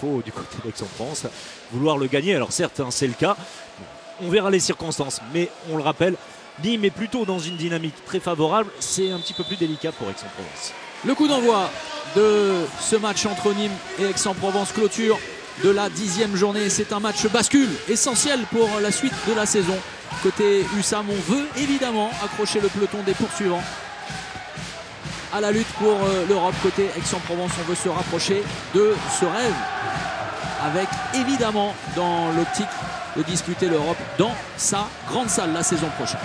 faut du côté d'Aix-en-Provence vouloir le gagner. Alors certes, hein, c'est le cas. On verra les circonstances, mais on le rappelle, Nîmes est plutôt dans une dynamique très favorable. C'est un petit peu plus délicat pour Aix-en-Provence. Le coup d'envoi de ce match entre Nîmes et Aix-en-Provence, clôture de la 10e journée. C'est un match bascule essentiel pour la suite de la saison. Côté USAM, on veut évidemment accrocher le peloton des poursuivants à la lutte pour l'Europe. Côté Aix-en-Provence, on veut se rapprocher de ce rêve avec évidemment dans l'optique de disputer l'Europe dans sa grande salle la saison prochaine.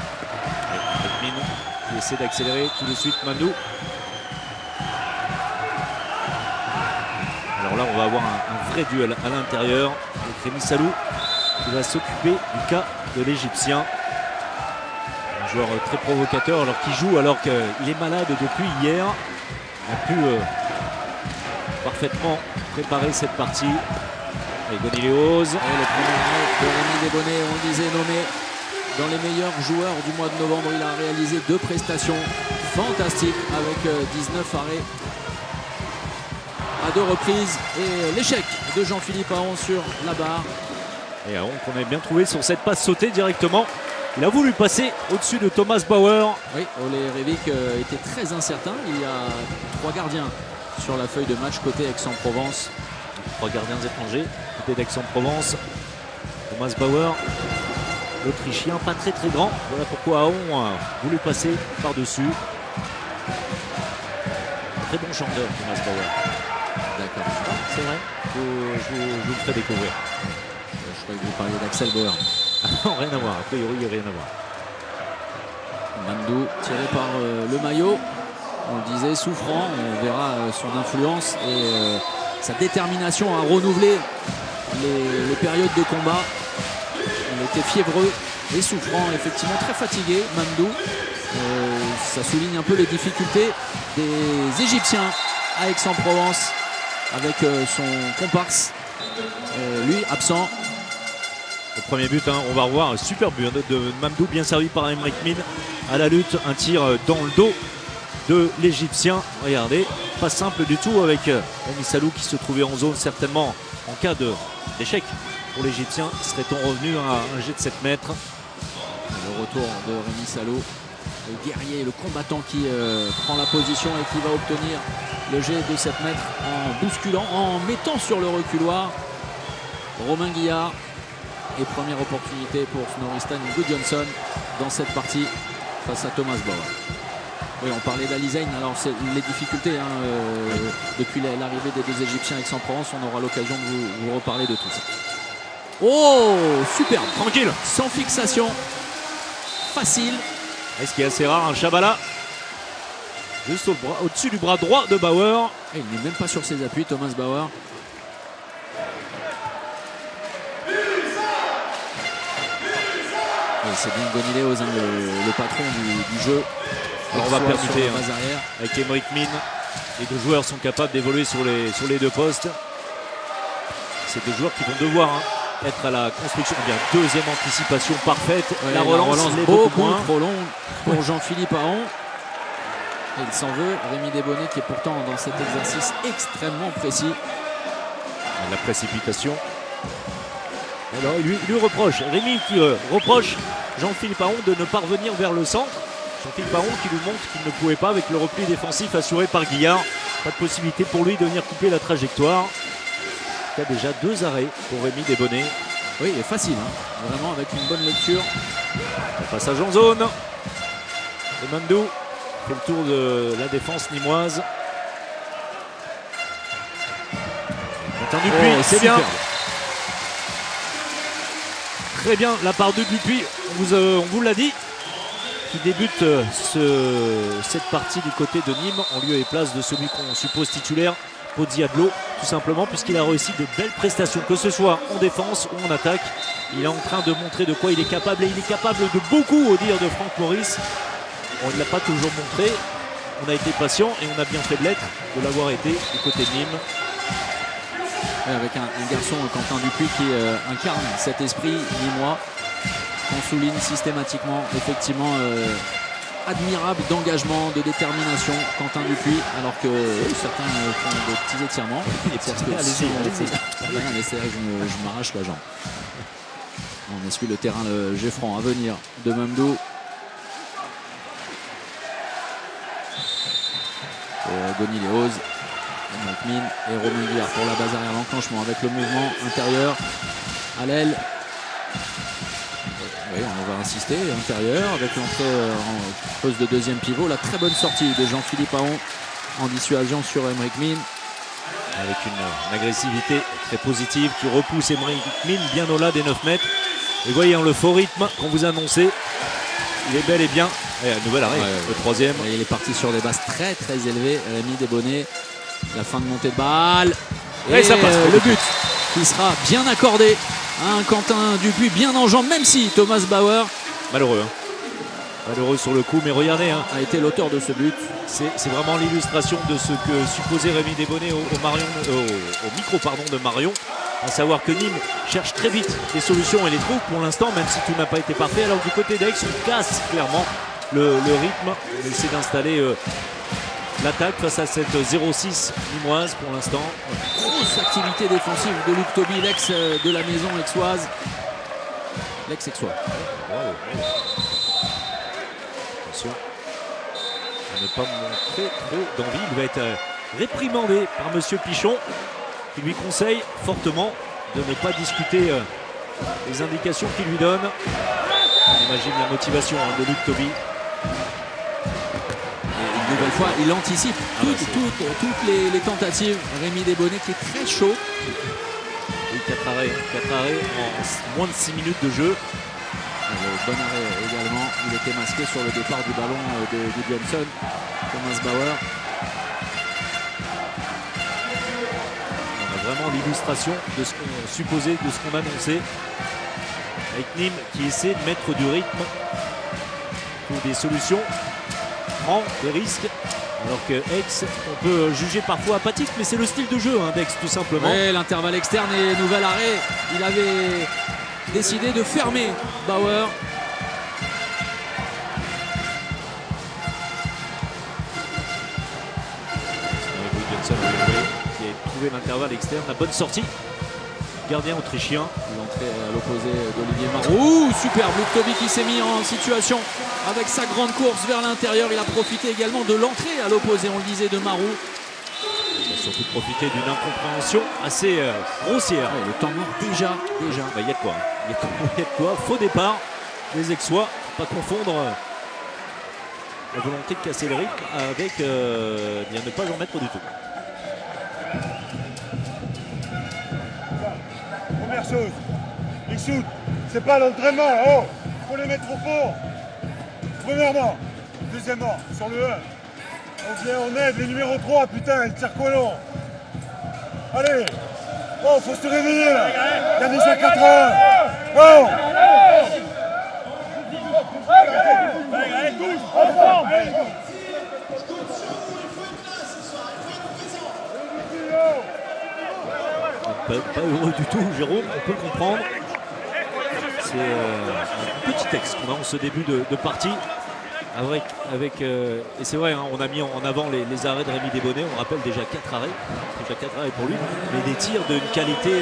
Mine qui essaie d'accélérer tout de suite Mandou. Alors là, on va avoir un vrai duel à l'intérieur avec Rémi Salou qui va s'occuper du cas de l'Égyptien. Un joueur très provocateur alors qu'il joue alors qu'il est malade depuis hier. Il a pu parfaitement préparer cette partie. Et Goniléos. Et le premier arrêt de Rémi Desbonnets, on le disait, nommé dans les meilleurs joueurs du mois de novembre. Il a réalisé 2 prestations fantastiques avec 19 arrêts à 2 reprises. Et l'échec de Jean-Philippe Ahon sur la barre. Et Ahon qu'on avait bien trouvé sur cette passe sautée directement. Il a voulu passer au-dessus de Thomas Bauer. Oui, Ole Revic était très incertain. Il y a 3 gardiens sur la feuille de match côté Aix-en-Provence. 3 gardiens étrangers côté d'Aix-en-Provence. Thomas Bauer, l'Autrichien, pas très grand. Voilà pourquoi Ahon a voulu passer par-dessus. Très bon chanteur, Thomas Bauer. D'accord. Ah, c'est vrai, je vous le ferai découvrir. Je croyais que vous parliez d'Axel Bauer. Non, rien à voir, a priori, il n'y a rien à voir. Mandou tiré par le maillot. On le disait, souffrant. On verra son influence et sa détermination à renouveler les périodes de combat. Il était fiévreux et souffrant, effectivement très fatigué, Mandou. Ça souligne un peu les difficultés des Égyptiens à Aix-en-Provence avec son comparse, lui absent. Le premier but, hein, on va revoir un super but de Mamdou, bien servi par Emric Mine à la lutte, un tir dans le dos de l'Égyptien. Regardez, pas simple du tout avec Rémi Salou qui se trouvait en zone certainement en cas d'échec pour l'Égyptien. Serait-on revenu à un jet de 7 mètres? Le retour de Rémi Salou, le guerrier, le combattant qui prend la position et qui va obtenir le jet de 7 mètres en bousculant, en mettant sur le reculoir Romain Guillard. Et première opportunité pour Snorristan Gudjonsson dans cette partie face à Thomas Bauer. Oui, on parlait d'Alizain, alors c'est les difficultés depuis l'arrivée des 2 Égyptiens à Aix-en-Provence. On aura l'occasion de vous reparler de tout ça. Oh, superbe, Tranquille, sans fixation, facile. Et ce qui est assez rare, un Chabala juste au-dessus du bras droit de Bauer. Et il n'est même pas sur ses appuis, Thomas Bauer. C'est bien Goniléos, le patron du jeu. Alors on va permuter arrière. Avec Emric Mine. Les 2 joueurs sont capables d'évoluer sur les 2 postes. C'est 2 joueurs qui vont devoir être à la construction. Bien, deuxième anticipation parfaite. Ouais, la relance est beaucoup moins trop longue pour Jean-Philippe Ahon. Et il s'en veut. Rémi Desbonnets qui est pourtant dans cet exercice extrêmement précis. La précipitation. Alors il lui reproche, Rémi qui reproche Jean-Philippe Ahon de ne pas revenir vers le centre. Jean-Philippe Ahon qui lui montre qu'il ne pouvait pas avec le repli défensif assuré par Guillard. Pas de possibilité pour lui de venir couper la trajectoire. Il y a déjà 2 arrêts pour Rémi Desbonnets. Oui, il est facile, vraiment avec une bonne lecture. Le passage en zone. Et Mamdou fait le tour de la défense nîmoise. Quentin Dupuis, c'est bien. Très bien, la part de Dupuis, on vous l'a dit, qui débute cette partie du côté de Nîmes en lieu et place de celui qu'on suppose titulaire, Pozziadlo, tout simplement, puisqu'il a réussi de belles prestations, que ce soit en défense ou en attaque. Il est en train de montrer de quoi il est capable, et il est capable de beaucoup, au dire de Franck Maurice. On ne l'a pas toujours montré, on a été patient et on a bien fait de l'être, de l'avoir été du côté de Nîmes. Avec un garçon, Quentin Dupuis, qui incarne cet esprit nîmois qu'on souligne systématiquement. Effectivement, admirable d'engagement, de détermination, Quentin Dupuis, alors que certains font de petits étirements. Mais c'est vrai que je m'arrache la jambe. On essuie le terrain, le Geffran à venir de Mamdou. Goni Léoz, Mine et Romain Guillard pour la base arrière, l'enclenchement avec le mouvement intérieur à l'aile. Oui, on va insister, intérieur avec l'entrée en poste de deuxième pivot. La très bonne sortie de Jean-Philippe Aon en dissuasion sur Aymeric Mine. Avec une agressivité très positive qui repousse Aymeric Mine bien au-delà des 9 mètres. Et voyez, le faux rythme qu'on vous annonçait, il est bel et bien. Et un nouvel arrêt, le troisième. Et il est parti sur des bases très très élevées. Rémi Desbonnets, la fin de montée de balle. Et ça passe, le but qui sera bien accordé. Quentin Dupuis bien en jambes, même si Thomas Bauer, malheureux, malheureux sur le coup, mais regardez, a été l'auteur de ce but. C'est vraiment l'illustration de ce que supposait Rémi Desbonnets au micro de Marion, à savoir que Nîmes cherche très vite les solutions et les trous pour l'instant, même si tout n'a pas été parfait, alors que du côté d'Aix, on casse clairement le rythme, on essaie d'installer l'attaque face à cette 0-6 nîmoise pour l'instant. Grosse activité défensive de Luc Toby, l'ex de la maison aixoise. L'ex-aixois. Bravo. Attention à ne pas montrer trop d'envie. Il va être réprimandé par monsieur Pichon, qui lui conseille fortement de ne pas discuter les indications qu'il lui donne. On imagine la motivation de Luc Toby. Une nouvelle fois, il anticipe toutes les tentatives. Rémi Desbonnets qui est très chaud. Et 4 arrêts en moins de 6 minutes de jeu. Bon arrêt également. Il était masqué sur le départ du ballon de Johnson. Thomas Bauer. On a vraiment l'illustration de ce qu'on supposait, de ce qu'on annonçait. Avec Nîmes qui essaie de mettre du rythme pour des solutions. Prend des risques. Alors que Aix, on peut juger parfois apathique, mais c'est le style de jeu d'Aix tout simplement. Oui, l'intervalle externe et nouvel arrêt. Il avait décidé de fermer Bauer. Johnson qui a trouvé l'intervalle externe, la bonne sortie. Gardien autrichien. L'entrée à l'opposé d'Olivier Marou. Superbe, Luc Toby qui s'est mis en situation avec sa grande course vers l'intérieur. Il a profité également de l'entrée à l'opposé, on le disait, de Marou. Il a surtout profité d'une incompréhension assez grossière. Le temps mort déjà. Il y a de quoi. Il y a de quoi. Faux départ des Aixois. Pas confondre la volonté de casser le rythme avec bien ne pas en mettre du tout. Première chose, les shoots, c'est pas l'entraînement, oh, faut les mettre au fond. Premièrement. Deuxièmement, sur le 1, on vient, on aide les numéros 3, putain, ils tirent colon. Allez, oh, faut se réveiller là. Il y a déjà 4 heures. Oh. Pas heureux du tout, Jérôme, on peut le comprendre. C'est un petit texte qu'on a en ce début de partie. Et c'est vrai, on a mis en avant les arrêts de Rémi Desbonnets. On rappelle déjà 4 arrêts pour lui, mais des tirs d'une qualité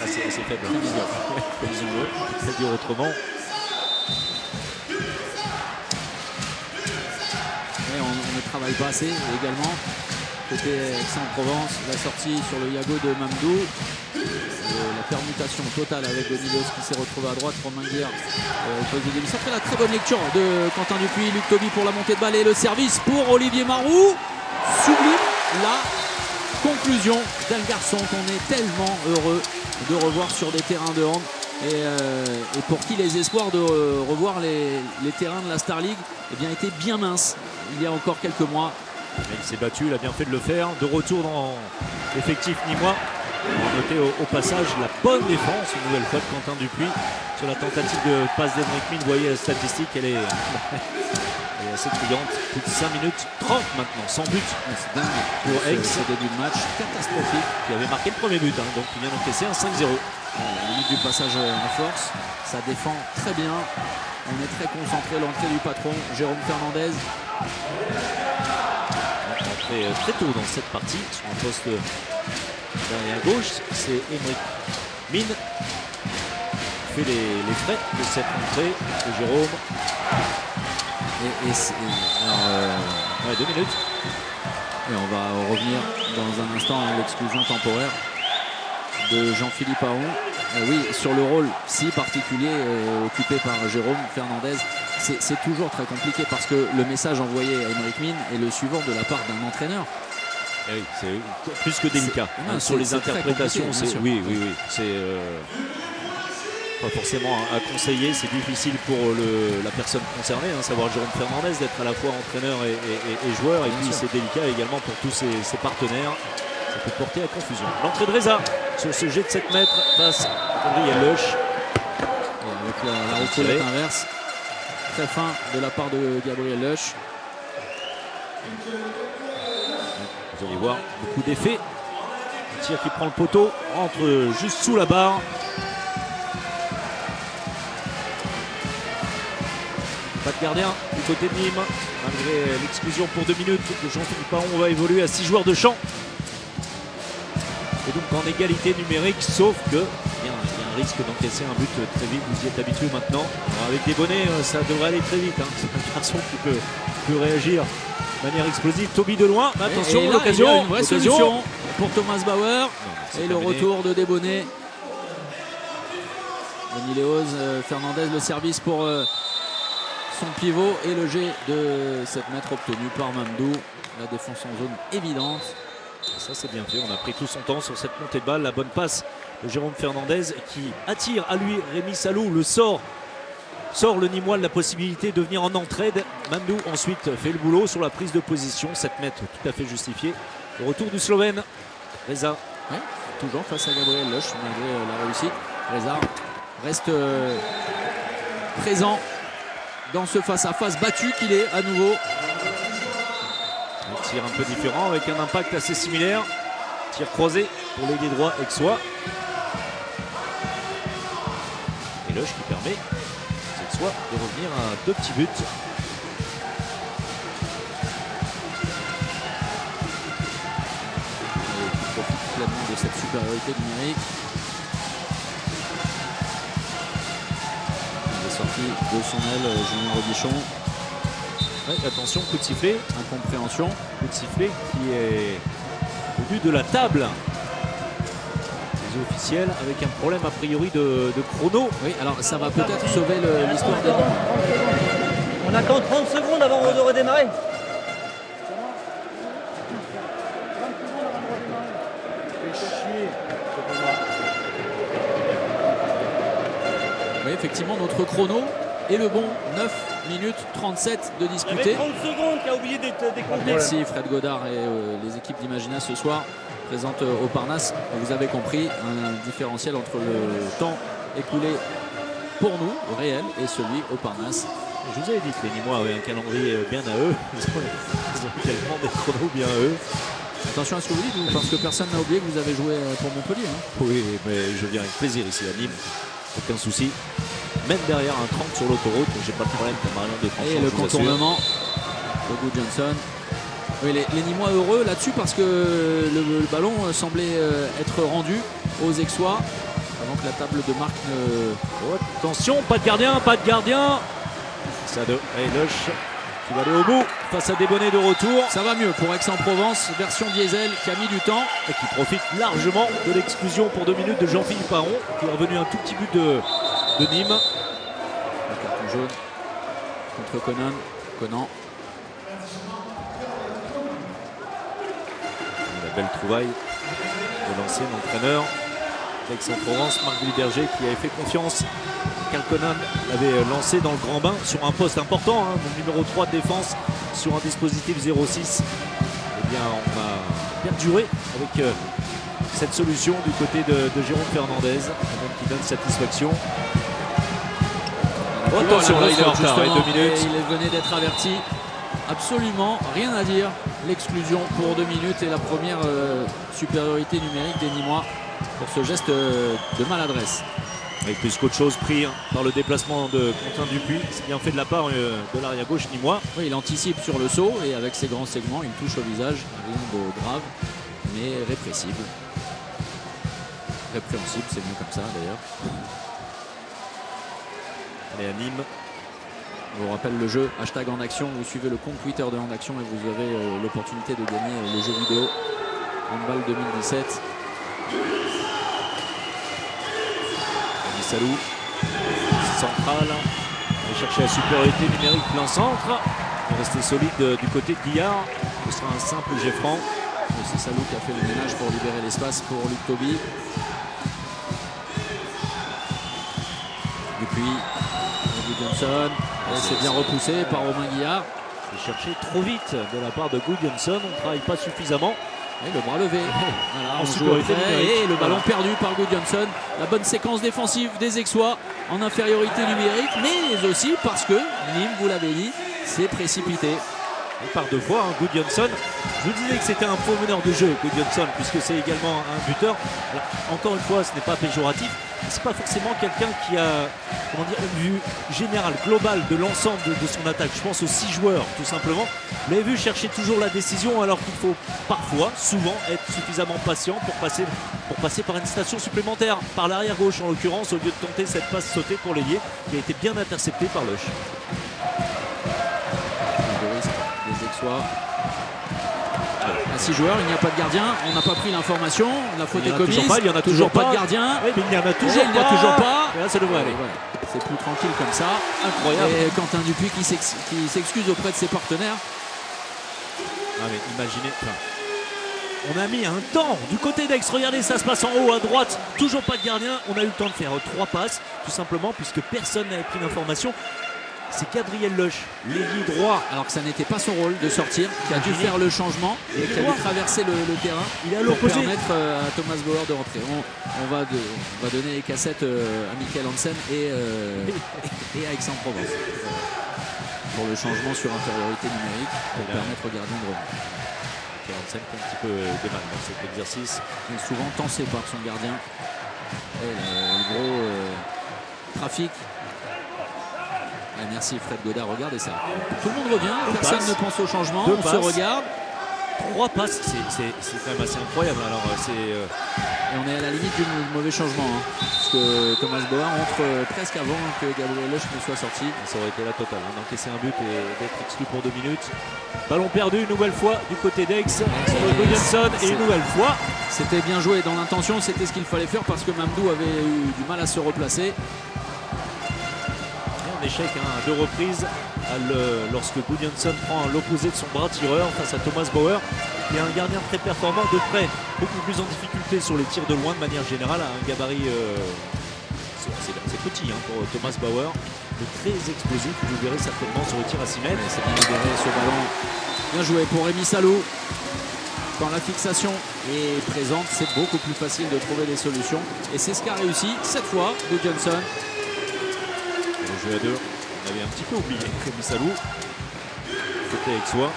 assez faible. C'est dire autrement. Et on ne travaille pas assez également. Côté Aix-en-Provence, la sortie sur le Yago de Mamdou. La permutation totale avec Donilos qui s'est retrouvé à droite. Romain Guillard après la très bonne lecture de Quentin Dupuis. Luc Toby pour la montée de balle et le service pour Olivier Marou. Sublime la conclusion d'un garçon qu'on est tellement heureux de revoir sur des terrains de hand. Et pour qui les espoirs de revoir les terrains de la Star League étaient bien minces il y a encore quelques mois. Il s'est battu, il a bien fait de le faire. De retour dans l'effectif nîmois. On va noter au passage la bonne défense, une nouvelle fois de Quentin Dupuis sur la tentative de passe d'Aymeric Mine. Vous voyez la statistique, elle est assez criante. Plus de 5 minutes 30 maintenant, sans but. C'est dingue pour Aix. Ce début de match catastrophique. Qui avait marqué le premier but, donc il vient d'encaisser un 5-0. La limite du passage en force, ça défend très bien. On est très concentré. L'entrée du patron, Jérôme Fernandez. Entrée très tôt dans cette partie sur un poste derrière gauche. C'est Émeric Mine qui fait les frais de cette entrée de Jérôme. Ouais, 2 minutes. Et on va revenir dans un instant à l'exclusion temporaire de Jean-Philippe Aron. Oui, sur le rôle si particulier occupé par Jérôme Fernandez, c'est toujours très compliqué parce que le message envoyé à Émeric Mine est le suivant de la part d'un entraîneur. Et oui, c'est plus que délicat. Sur les interprétations, oui, c'est pas forcément à conseiller. C'est difficile pour la personne concernée, savoir Jérôme Fernandez, d'être à la fois entraîneur et joueur. Et puis c'est délicat également pour tous ses partenaires. Ça peut porter à confusion. L'entrée de Reza sur ce jet de 7 mètres face à Gabriel Lush. Et avec la roulette inverse, très fin de la part de Gabriel Lush. Vous allez voir beaucoup d'effets. Un tir qui prend le poteau, rentre juste sous la barre. Pas de gardien du côté de Nîmes, malgré l'exclusion pour 2 minutes de Jean-Philippe Aron. On va évoluer à 6 joueurs de champ. Et donc en égalité numérique, sauf que il y a un risque d'encaisser un but très vite. Vous y êtes habitué maintenant. Alors avec des bonnets, ça devrait aller très vite. C'est un garçon qui peut réagir de manière explosive. Toby de loin, attention, l'occasion. Une vraie solution pour Thomas Bauer. Et le retour de Desbonnets. Denis Léoz, Fernandez, le service pour son pivot et le jet de 7 mètres obtenu par Mamdou. La défense en zone évidente. Ça c'est bien fait, on a pris tout son temps sur cette montée de balle. La bonne passe de Jérôme Fernandez qui attire à lui Rémi Salou, le sort le Nîmois de la possibilité de venir en entraide. Mamdou ensuite fait le boulot sur la prise de position, 7 mètres tout à fait justifié. Le retour du Slovène, Reza. Ouais, toujours face à Gabriel Lush malgré la réussite. Reza reste présent dans ce face-à-face battu qu'il est à nouveau. Un tir un peu différent avec un impact assez similaire. Tir croisé pour l'ailier droit Aixois. Et Lush qui permet aux Aixois de revenir à 2 petits buts. Et qui profite pleinement de cette supériorité numérique. Il est sorti de son aile Julien Robichon. Ouais, attention, coup de sifflet. Incompréhension. Coup de sifflet qui est au but de la table des officiels avec un problème a priori de chrono. Oui, alors ça va peut-être sauver l'histoire des Nîmes. On a quand 30 secondes avant de redémarrer. Oui, effectivement, notre chrono est le bon. 9 minutes 37 de disputé. 30 secondes qui a oublié d'être décompté. Merci Fred Godard et les équipes d'Imagina ce soir présentes au Parnasse. Vous avez compris, un différentiel entre le temps écoulé pour nous, réel, et celui au Parnasse. Je vous avais dit que les Nîmois avaient un calendrier bien à eux. Ils ont également des chronos bien à eux. Attention à ce que vous dites, parce que personne n'a oublié que vous avez joué pour Montpellier. Oui, mais je viens avec plaisir ici à Nîmes. Aucun souci. Même derrière un 30 sur l'autoroute, j'ai pas de problème pour Marion Défense. Et le contournement de Good Johnson. Oui, les Nîmois heureux là-dessus parce que le ballon semblait être rendu aux Aixois avant que la table de marque ne... Oh, attention, pas de gardien, pas de gardien. Ça de Lush qui va aller au bout face à Desbonnets de retour. Ça va mieux pour Aix-en-Provence, version diesel qui a mis du temps. Et qui profite largement de l'exclusion pour 2 minutes de Jean-Philippe Aron qui est revenu un tout petit but de Nîmes. Le carton jaune contre Conan. La belle trouvaille de l'ancien entraîneur d'Aix-en-Provence, Marc Villiberger, qui avait fait confiance. Carl Conan l'avait lancé dans le grand bain sur un poste important, le numéro 3 de défense, sur un dispositif 0-6. Eh bien, on va perdurer avec cette solution du côté de Jérôme Fernandez, qui donne satisfaction. Oh, attention, là, il est en retard, 2 minutes. Il venait d'être averti. Absolument rien à dire. L'exclusion pour 2 minutes et la première supériorité numérique des Nîmois pour ce geste de maladresse. Avec plus qu'autre chose pris par le déplacement de Quentin Dupuis. C'est bien fait de la part de l'arrière gauche nîmois. Oui, il anticipe sur le saut et avec ses grands segments, une touche au visage, rien de grave, mais répressible. Répréhensible, c'est mieux comme ça d'ailleurs. Allez à Nîmes. Je vous rappelle le jeu, hashtag en action, vous suivez le compte Twitter de En Action et vous avez l'opportunité de gagner le jeu vidéo Handball 2017. Salou, central, on va chercher la supériorité numérique plein centre. On va rester solide du côté de Guillard. Ce sera un simple jet franc. C'est Salou qui a fait le ménage pour libérer l'espace pour Luc Toby. Depuis Johnson, c'est bien repoussé par Romain Guillard. C'est cherché trop vite de la part de Gudjonsson. On ne travaille pas suffisamment. Et le bras levé. Voilà, En on joue supériorité au fait. numérique. Et le ballon Voilà. perdu par Gudjonsson. La bonne séquence défensive des Aixois en infériorité numérique, mais aussi parce que Nîmes, vous l'avez dit, s'est précipité. Et par deux fois, Gudjonsson. Je vous disais que c'était un faux meneur de jeu, Gudjonsson, puisque c'est également un buteur. Alors, encore une fois, ce n'est pas péjoratif. C'est pas forcément quelqu'un qui a, comment dire, une vue générale, globale de l'ensemble de son attaque. Je pense aux 6 joueurs, tout simplement. Vous l'avez vu chercher toujours la décision, alors qu'il faut parfois, souvent, être suffisamment patient pour passer par une station supplémentaire, par l'arrière gauche en l'occurrence, au lieu de tenter cette passe sautée pour l'ailier, qui a été bien interceptée par Loche. Le risque des Aixois. À 6 joueurs, il n'y a pas de gardien. On n'a pas pris l'information. La faute est commise. Il y en a toujours pas. de gardien. Oui, mais il n'y en a toujours Et il n'y a pas. toujours pas. Et là, ça devrait aller. Voilà. C'est plus tranquille comme ça. Incroyable. Et Quentin Dupuis qui s'excuse auprès de ses partenaires. Ah mais imaginez, on a mis un temps du côté d'Aix. Regardez, ça se passe en haut à droite. Toujours pas de gardien. On a eu le temps de faire 3 passes, tout simplement, puisque personne n'avait pris l'information. C'est Gabriel Loche, l'ailier droit. Alors que ça n'était pas son rôle de sortir, qui a dû faire le changement et qui a dû traverser le terrain. Il est à pour l'opposé. permettre à Thomas Bauer de rentrer. On va donner les cassettes à Michael Hansen et à Aix-en-Provence pour le changement sur infériorité numérique pour permettre au gardien de revenir. Hansen qui a un petit peu de mal dans cet exercice. Il est souvent tensé par son gardien. Et le gros trafic. Ah, merci Fred Godard, regardez ça. Tout le monde revient, personne ne pense au changement, on se regarde. 3 passes, c'est quand même assez incroyable. Alors Et on est à la limite du mauvais changement. Parce que Thomas Bauer entre presque avant que Gabriel Loche ne soit sorti. ça aurait été la totale, d'encaisser un but et d'être exclu pour 2 minutes. Ballon perdu une nouvelle fois du côté d'Aix. Gudjonsson et une nouvelle fois. C'était bien joué dans l'intention, c'était ce qu'il fallait faire parce que Mamdou avait eu du mal à se replacer. Un échec à 2 reprises lorsque Gudjonsson prend l'opposé de son bras tireur face à Thomas Bauer, qui est un gardien très performant de près, beaucoup plus en difficulté sur les tirs de loin de manière générale, à un gabarit c'est petit pour Thomas Bauer, mais très explosif. Vous verrez certainement sur le tir à 6 mètres. C'est bien libéré ce ballon. Bien joué pour Rémi Salou. Quand la fixation est présente, c'est beaucoup plus facile de trouver des solutions. Et c'est ce qu'a réussi cette fois Gudjonsson. Le jeu à 2, on avait un petit peu oublié Rémi Salou, côté Aixois.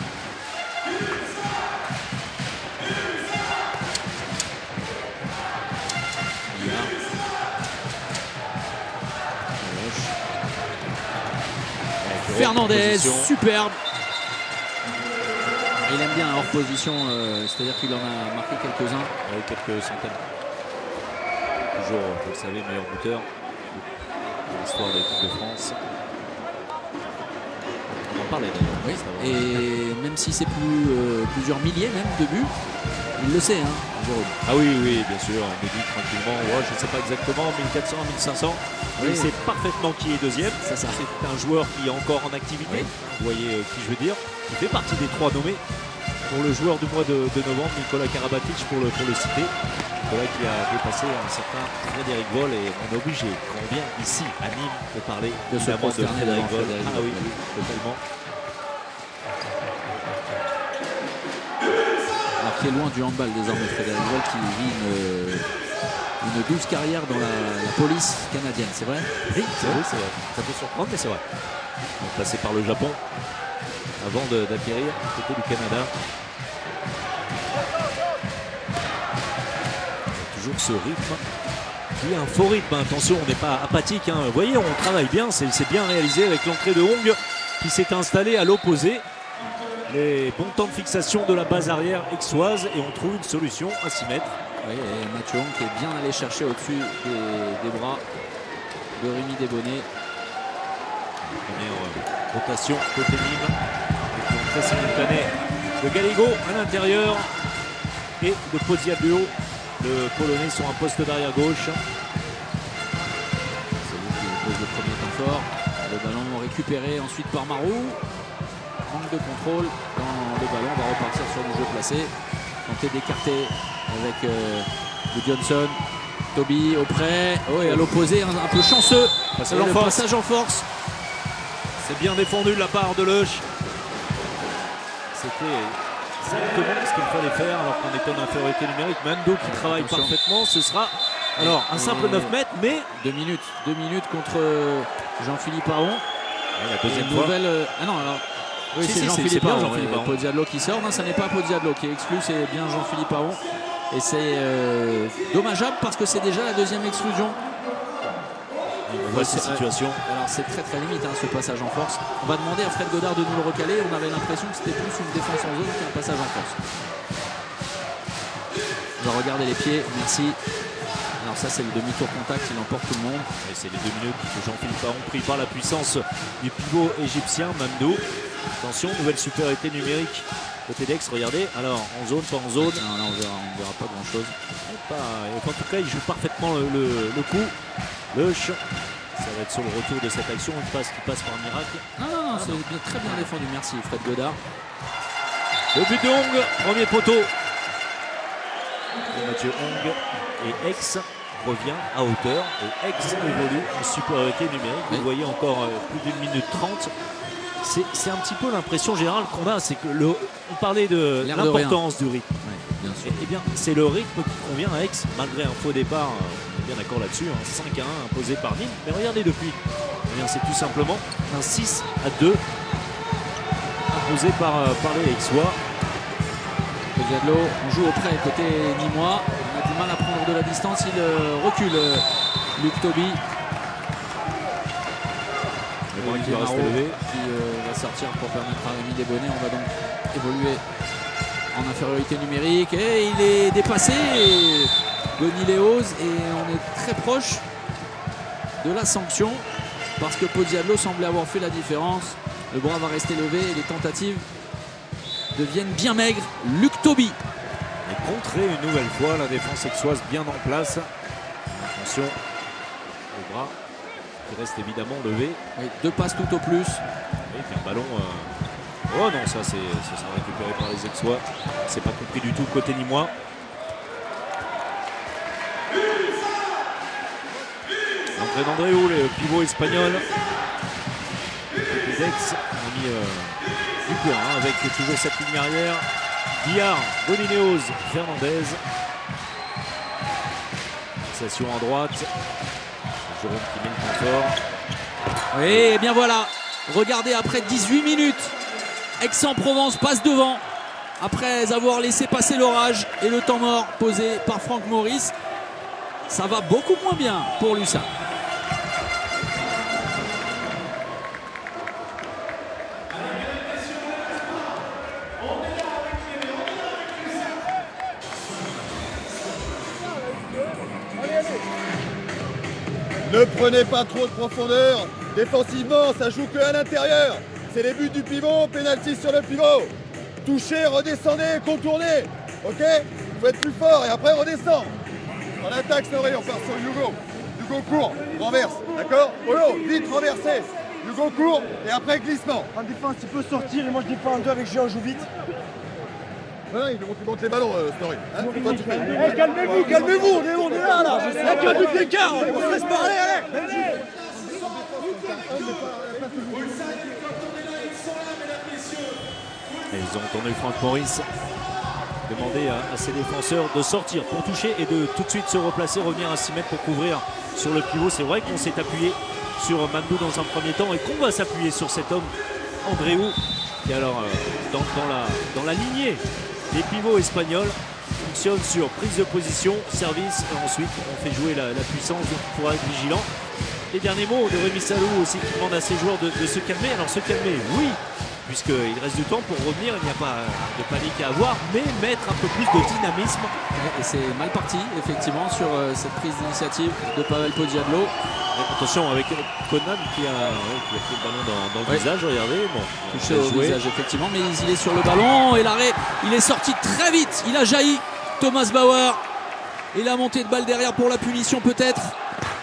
Fernandez, superbe. Il aime bien hors position, c'est-à-dire qu'il en a marqué quelques-uns. Avec quelques centaines. Toujours, vous le savez, meilleur buteur de l'histoire de l'équipe de France. On en parlait d'ailleurs. Oui. Et même si c'est plusieurs milliers même de buts, il le sait, Jérôme. Ah oui, oui, bien sûr, on nous dit tranquillement, je ne sais pas exactement, 1400, 1500. Oui. Il sait parfaitement qui est deuxième. C'est ça. C'est un joueur qui est encore en activité. Oui. Vous voyez qui je veux dire. Qui fait partie des 3 nommés pour le joueur du mois de novembre, Nicolas Karabatic, pour le citer. Nicolas qui a dépassé un certain Frédéric Voll, et on est obligé, quand on vient ici à Nîmes, de parler De se évidemment de prosterner Frédéric devant Voll. Frédéric Ah oui, Voll. totalement. Alors qui est loin du handball désormais, Frédéric Voll, qui vit une douce carrière dans la police canadienne, c'est vrai? Oui, c'est vrai. Ça peut surprendre, mais c'est vrai. Donc, placé par le Japon avant d'acquérir du côté du Canada. Toujours ce rythme qui a un faux rythme. Attention, on n'est pas apathique. Hein. Vous voyez, on travaille bien, c'est bien réalisé avec l'entrée de Hong qui s'est installé à l'opposé. Les bons temps de fixation de la base arrière aixoise et on trouve une solution à 6 mètres. Oui, et Mathieu Hong qui est bien allé chercher au-dessus des bras de Rémi Desbonnets. Première rotation côté Nîmes avec l'entrée simultanée de Gallego à l'intérieur et de Pozziadlo, le Polonais sur un poste d'arrière gauche. C'est lui qui pose le premier temps fort. Le ballon récupéré ensuite par Marou. Manque de contrôle dans le ballon. On va repartir sur du jeu placé. Tenter d'écarter avec Johnson. Toby auprès. Oh, et à l'opposé, un peu chanceux. Passage en force. C'est bien défendu de la part de Leuch. C'était exactement ce qu'il fallait faire alors qu'on était en infériorité numérique. Mando qui travaille Attention. parfaitement. Ce sera alors un simple 9 mètres, mais 2 minutes contre Jean-Philippe Aron. la deuxième fois. Nouvelle. Ah non, alors. Oui, Si, c'est si, Jean-Philippe c'est bien Aron. Jean-Philippe Aron. Pozziadlo qui sort. Non, ça n'est pas Pozziadlo qui est exclu, c'est bien Jean-Philippe Aron. Et c'est dommageable parce que c'est déjà la deuxième exclusion. On voit cette situation. Alors c'est très limite ce passage en force. On va demander à Fred Godard de nous le recaler. On avait l'impression que c'était plus une défense en zone qu'un passage en force. On va regarder les pieds, merci. Alors ça c'est le demi-tour contact, il emporte tout le monde. Et c'est les 2 minutes de Jean-Philippe Aron pris par la puissance du pivot égyptien Mamdou. Attention, nouvelle supériorité numérique côté d'Aix, regardez. Alors en zone, pas en zone. Non, là on verra pas grand chose. En tout cas, il joue parfaitement le coup. Leuch, ça va être sur le retour de cette action, une passe qui passe par miracle. Non, c'est très bien défendu, merci Fred Godard. Le but de Hong, premier poteau. Et Mathieu Hong et Aix revient à hauteur. Et Aix évolue en supériorité numérique. Vous voyez encore plus d'1 minute 30. C'est un petit peu l'impression générale qu'on a, c'est que on parlait de L'air de l'importance du rythme. Ouais, bien sûr. Et bien, c'est le rythme qui convient à Aix, malgré un faux départ. On est bien d'accord là-dessus, un 5-1 imposé par Nîmes. Mais regardez depuis. Eh bien, c'est tout simplement un 6-2 imposé par les Aixois. Pozziadlo, on joue auprès côté nîmois. On a du mal à prendre de la distance. Il recule Luc Toby. Qui va rester levé. Qui va sortir pour permettre à Rémi Desbonnets. On va donc évoluer en infériorité numérique. Et il est dépassé. Denis Léoz. Et on est très proche de la sanction. Parce que Pozziadlo semblait avoir fait la différence. Le bras va rester levé et les tentatives deviennent bien maigres. Luc Toby. Et contrer une nouvelle fois la défense aixoise bien en place. Attention, le bras qui reste évidemment levé. Oui, 2 passes tout au plus. Et puis un ballon. Oh non, ça sera récupéré par les Aixois. C'est pas compris du tout côté nîmois. L'entrée d'Andréou, le pivot espagnol. Côté d'Aix, on a mis du point avec toujours cette ligne arrière. Billard, Bonineos, Fernandez. Fixation à droite. Jérôme qui met le temps fort. Oui, et bien voilà. Regardez, après 18 minutes, Aix-en-Provence passe devant. Après avoir laissé passer l'orage et le temps mort posé par Franck Maurice. Ça va beaucoup moins bien pour l'USAM. Ne prenez pas trop de profondeur. Défensivement, ça joue que à l'intérieur. C'est les buts du pivot, pénalty sur le pivot. Touchez, redescendez, contournez. Ok? Il faut être plus fort et après redescend. En attaque, Snorri, on part sur Hugo. Hugo court, renverse, d'accord? Oh, vite renversé. Hugo court et après glissement. En défense, il peut sortir et moi je défends en 2 avec Géant, joue vite. Ouais, il monte les ballons, Snorri. Hein, toi, tu fais. Eh, calmez-vous, on est là. Il n'y a qu'un but d'écart, on se laisse parler, allez. Et ils ont entendu Franck Maurice demander à ses défenseurs de sortir pour toucher et de tout de suite se replacer, revenir à 6 mètres pour couvrir sur le pivot. C'est vrai qu'on s'est appuyé sur Mandou dans un premier temps et qu'on va s'appuyer sur cet homme, Andréou, qui est alors dans la lignée des pivots espagnols. fonctionne sur prise de position, service, et ensuite on fait jouer la puissance, donc il faudra être vigilant. Les derniers mots de Rémi Salo aussi qui demande à ses joueurs de se calmer. Alors se calmer, oui, puisqu'il reste du temps pour revenir, il n'y a pas de panique à avoir, mais mettre un peu plus de dynamisme. Et c'est mal parti, effectivement, sur cette prise d'initiative de Pavel Podjadlo. Attention avec Conan qui a pris le ballon dans le visage, regardez. Bon, Touché au visage, effectivement, mais il est sur le ballon et l'arrêt, il est sorti très vite, il a jailli. Thomas Bauer et la montée de balle derrière pour la punition peut-être.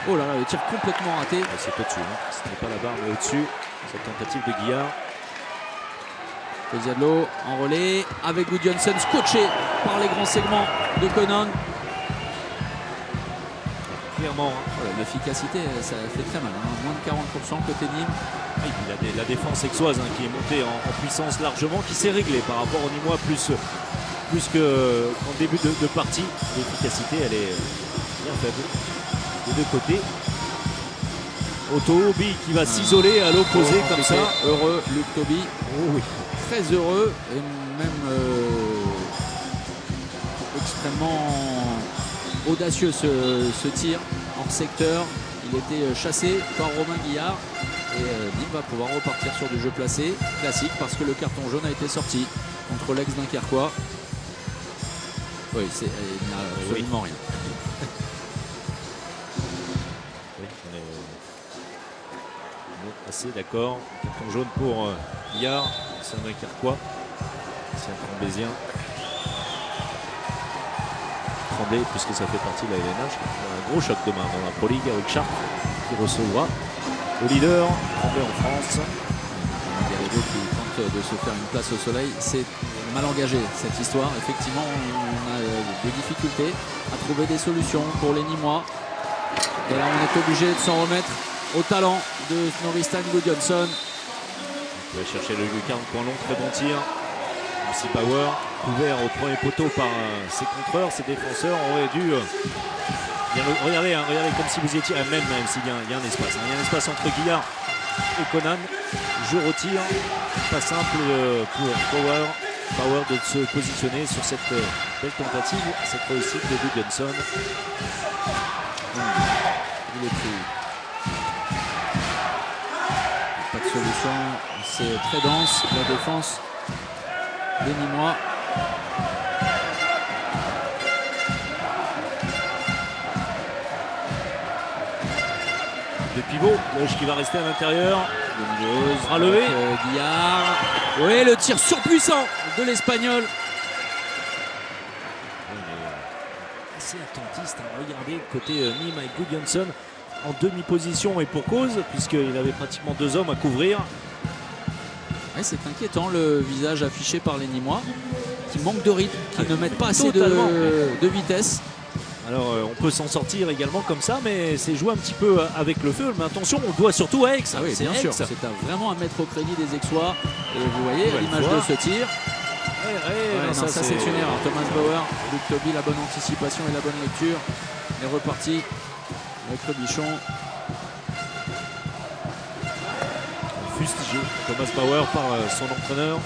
Oh là là, le tir complètement raté. c'est au-dessus, hein. Ce n'est pas la barre, mais au-dessus. Cette tentative de Guillard. Podjadlo en relais avec Gudjonsson scotché par les grands segments de Conan. Clairement, hein. Voilà, l'efficacité, ça fait très mal, hein. Moins de 40% côté Nîmes. Et puis la défense aixoise hein, qui est montée en puissance largement, qui s'est réglée par rapport au Nîmois plus qu'en début de partie. L'efficacité, elle est bien faible des deux côtés. Otto qui va s'isoler à l'opposé comme ça. Heureux, Luc Toby. Oh oui. Très heureux et même extrêmement audacieux ce tir hors secteur. Il était chassé par Romain Guillard et Nîmes va pouvoir repartir sur du jeu placé classique parce que le carton jaune a été sorti contre l'ex-Dunkerquois. Oui, il n'y a absolument rien. Oui, on est assez d'accord. Carton jaune pour Guillard, c'est un Dunkerquois, c'est un Trembésien. Tremblay, puisque ça fait partie de la LNH. Un gros choc demain dans la Pro League avec Chartres qui recevra le leader Tremblay en France. Garrido qui tente de se faire une place au soleil. C'est mal engagé cette histoire. Effectivement, on a des difficultés à trouver des solutions pour les Nîmois. Et là, on est obligé de s'en remettre au talent de Snorri Gudjonsson. Il va chercher le lucarne, point long, très bon tir. Aussi Bauer, couvert au premier poteau par ses contreurs, ses défenseurs auraient dû. Regardez, comme si vous étiez. Même s'il y a un espace. Il y a un espace entre Guillard et Conan. Je retire. Pas simple pour Bauer de se positionner sur cette belle tentative, cette réussite de Gudjonsson. Il est pris. Pas de solution. C'est très dense. La défense des Nîmois. De pivot, qui va rester à l'intérieur. Bras levé. Guillard. Oui, le tir surpuissant de l'Espagnol. Assez attentiste, hein. Regardez le côté Nîmes avec Gudjonsson en demi-position et pour cause, puisqu'il avait pratiquement 2 hommes à couvrir. Ouais, c'est inquiétant le visage affiché par les Nîmois qui manquent de rythme, qui ne mettent pas assez de vitesse. Alors on peut s'en sortir également comme ça, mais c'est jouer un petit peu avec le feu. Mais attention, on doit surtout à Aix. Ah oui, bien sûr, c'est vraiment à mettre au crédit des Aixois. Et vous voyez l'image de ce tir. Ça c'est une erreur. Thomas Bauer, Luc Toby, la bonne anticipation et la bonne lecture. Il est reparti avec le bichon. Fustigé Thomas Bauer par son entraîneur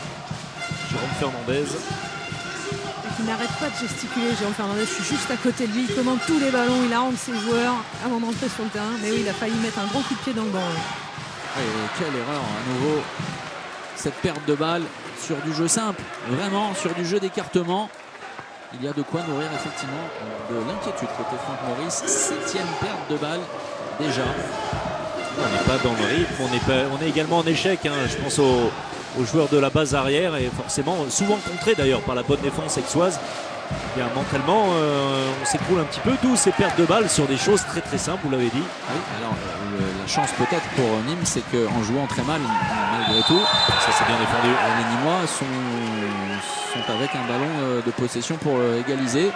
Jérôme Fernandez. Il n'arrête pas de gesticuler, Jérôme Fernandez. Je suis juste à côté de lui, il commande tous les ballons, il harangue ses joueurs avant d'entrer sur le terrain. Mais oui, il a failli mettre un grand coup de pied dans le banc. Et quelle erreur à nouveau. Cette perte de balle sur du jeu simple, vraiment sur du jeu d'écartement. Il y a de quoi nourrir effectivement de l'inquiétude côté Franck Maurice. 7e perte de balle déjà. On n'est pas dans le rythme, on est également en échec, hein. Je pense aux joueurs de la base arrière et forcément souvent contrés d'ailleurs par la bonne défense aixoise. Bien, mentalement on s'écroule un petit peu, d'où ces pertes de balles sur des choses très très simples, vous l'avez dit. Oui, alors la chance peut-être pour Nîmes, c'est qu'en jouant très mal malgré tout, ça c'est bien défendu. Les Nîmois sont avec un ballon de possession pour égaliser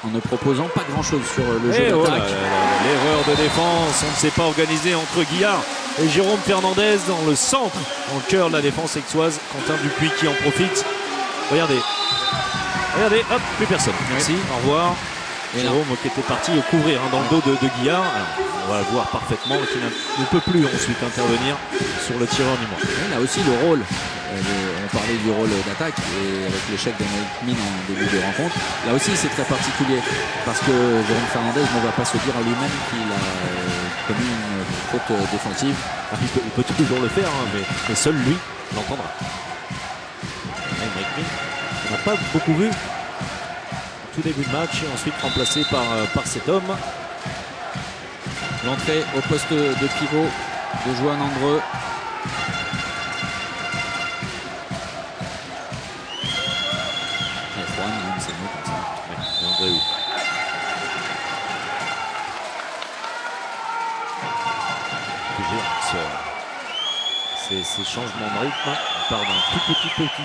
en ne proposant pas grand chose sur le jeu d'attaque. L'erreur de défense, on ne s'est pas organisé entre Guillard et Jérôme Fernandez dans le centre, en cœur de la défense aixoise. Quentin Dupuis qui en profite. Regardez, hop, plus personne. Merci, au revoir. Et Jérôme qui était parti couvrir dans le dos de Guillard. Alors, on va le voir parfaitement, qui ne peut plus ensuite intervenir sur le tireur nîmois. Il a aussi le rôle On parlait du rôle d'attaque et avec l'échec d'Emeric Min en début de rencontre, là aussi c'est très particulier parce que Jérôme Fernandez ne va pas se dire à lui-même qu'il a commis une faute défensive. Il peut toujours le faire, hein, mais seul lui l'entendra. Emeric Min, on n'a pas beaucoup vu au tout début de match et ensuite remplacé par cet homme. L'entrée au poste de pivot de Johan Andreu. Ces changements de rythme, on part d'un tout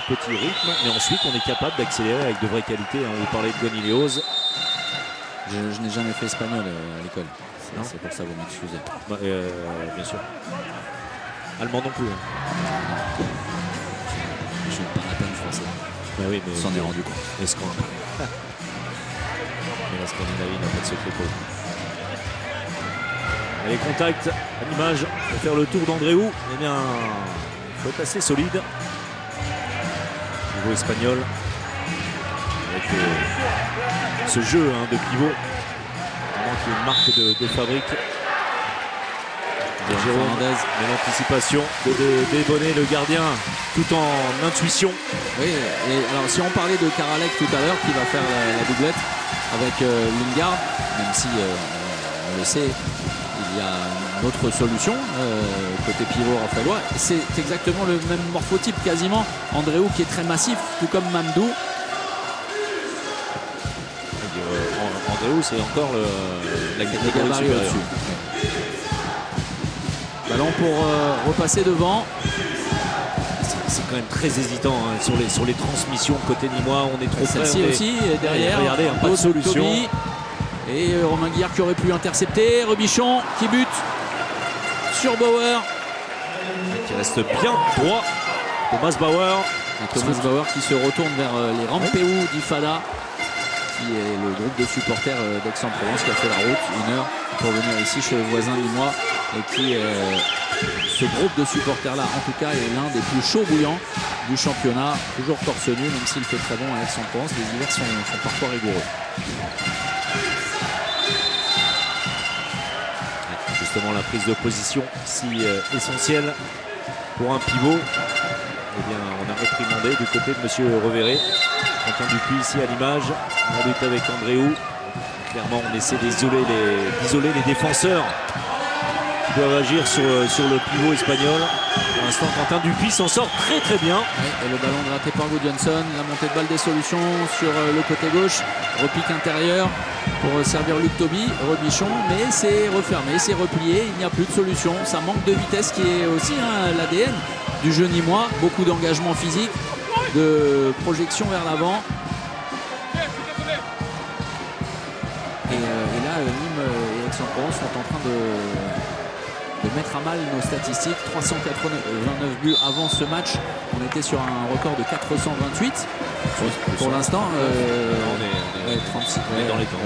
petit rythme, mais ensuite on est capable d'accélérer avec de vraies qualités. On vous parlait de Gonilios. Je n'ai jamais fait espagnol à l'école. C'est pour ça que vous m'excusez. Bah, bien sûr. Allemand non plus. Hein. Je ne parle à peine français. Bah oui, mais on s'en est rendu compte. Mais la Scandinavie n'a pas de secret pour. Allez, contact à l'image pour faire le tour d'Andréou. Eh bien, il faut être assez solide. Niveau espagnol. Avec ce jeu de pivot. Vraiment qui est une marque de fabrique. De Jérôme Fernandez. Mais l'anticipation de Bonnet, le gardien, tout en intuition. Oui, et alors si on parlait de Karalek tout à l'heure, qui va faire la doublette avec Lingard, même si on le sait, il y a une autre solution côté pivot raphaélois. C'est exactement le même morphotype quasiment. Andréou qui est très massif, tout comme Mamdou. Andréou, c'est encore la catégorie supérieure. Au-dessus. Ballon pour repasser devant. C'est quand même très hésitant sur les transmissions côté nîmois. On est trop près. Celle-ci aussi, et derrière, regardez, pas de solution. Toby. Et Romain Guillard qui aurait pu intercepter. Rebichon qui bute sur Bauer. Qui reste bien droit. Thomas Bauer. Et Thomas Bauer qui se retourne vers les Rampéou d'Ifada, qui est le groupe de supporters d'Aix-en-Provence qui a fait la route 1 heure pour venir ici chez le voisin lillois. Et qui, ce groupe de supporters là en tout cas, est l'un des plus chauds bouillants du championnat. Toujours torse nu, même s'il fait très bon à Aix-en-Provence. Les hivers sont parfois rigoureux. Justement, la prise de position si essentielle pour un pivot. Eh bien, on a réprimandé du côté de monsieur Reverré. Quentin Dupuis ici à l'image. On lutte avec Andréou. Clairement, on essaie d'isoler les défenseurs qui doivent agir sur le pivot espagnol. Pour l'instant, Quentin Dupuis s'en sort très très bien. Et le ballon gratté par Gudjonsson. La montée de balle des solutions sur le côté gauche. Repique intérieur pour servir Luc Toby. Rebichon, mais c'est refermé, c'est replié. Il n'y a plus de solution. Ça manque de vitesse qui est aussi l'ADN du jeu nîmois. Beaucoup d'engagement physique, de projection vers l'avant. Et là, Nîmes et Aix-en-Provence sont en train de mettre à mal nos statistiques. 389 buts avant ce match. On était sur un record de 428. Pour l'instant, on est 36. on est dans les temps. On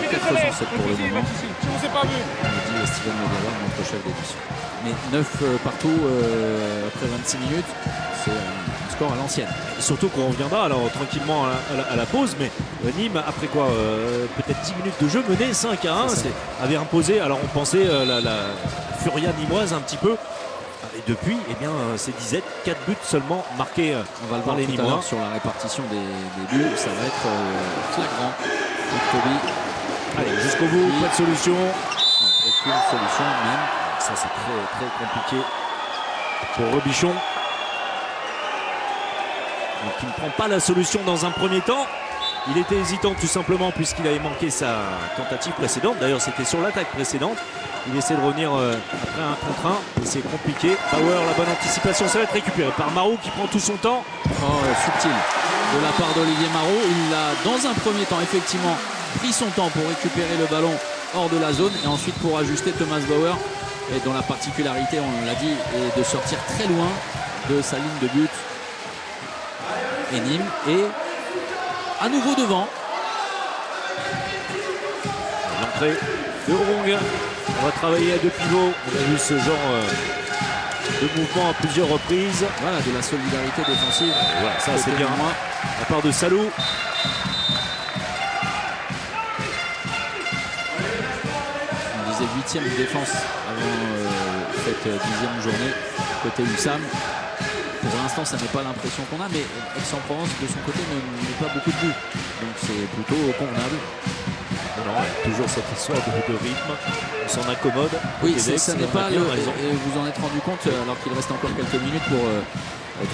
est à 407 pour le moment. On dit Steven Medela, notre chef d'édition. Mais 9 partout après 26 minutes, c'est un score à l'ancienne. Surtout qu'on reviendra alors tranquillement à la pause, mais Nîmes, après quoi peut-être 10 minutes de jeu, menait 5-1, avait imposé, alors on pensait la furia nîmoise un petit peu. Et depuis, eh bien, c'est disette, 4 buts seulement marqués on va le voir les tout à Nîmois. l'heure sur la répartition des buts, ça va être flagrant. Toby. Allez, jusqu'au bout, pas de solution. Aucune solution même. Ça, c'est très très compliqué pour Rebichon. Donc, il ne prend pas la solution dans un premier temps. Il était hésitant tout simplement puisqu'il avait manqué sa tentative précédente. D'ailleurs, c'était sur l'attaque précédente. Il essaie de revenir après un contre un. Et c'est compliqué. Bauer, la bonne anticipation, ça va être récupéré par Marot qui prend tout son temps. Subtil de la part d'Olivier Marot. Il a dans un premier temps effectivement pris son temps pour récupérer le ballon hors de la zone et ensuite pour ajuster Thomas Bauer. Et dont la particularité, on l'a dit, est de sortir très loin de sa ligne de but. Et Nîmes est à nouveau devant. L'entrée de Rong. On va travailler à deux pivots. On a vu ce genre de mouvement à plusieurs reprises. Voilà, de la solidarité défensive. Et voilà, ça c'est Côté bien. Nîmois. La part de Salou. On disait 8e défense avant cette 10e journée côté USAM. Pour l'instant, ça n'est pas l'impression qu'on a, mais Aix-en-Provence, de son côté, ne met pas beaucoup de buts. Donc c'est plutôt convenable. Non, il y a toujours cette histoire de rythme. On s'en accommode. Oui, Côté d'Aix, ça et n'est on a pas bien le. raison. Et vous en êtes rendu compte, alors qu'il reste encore quelques minutes pour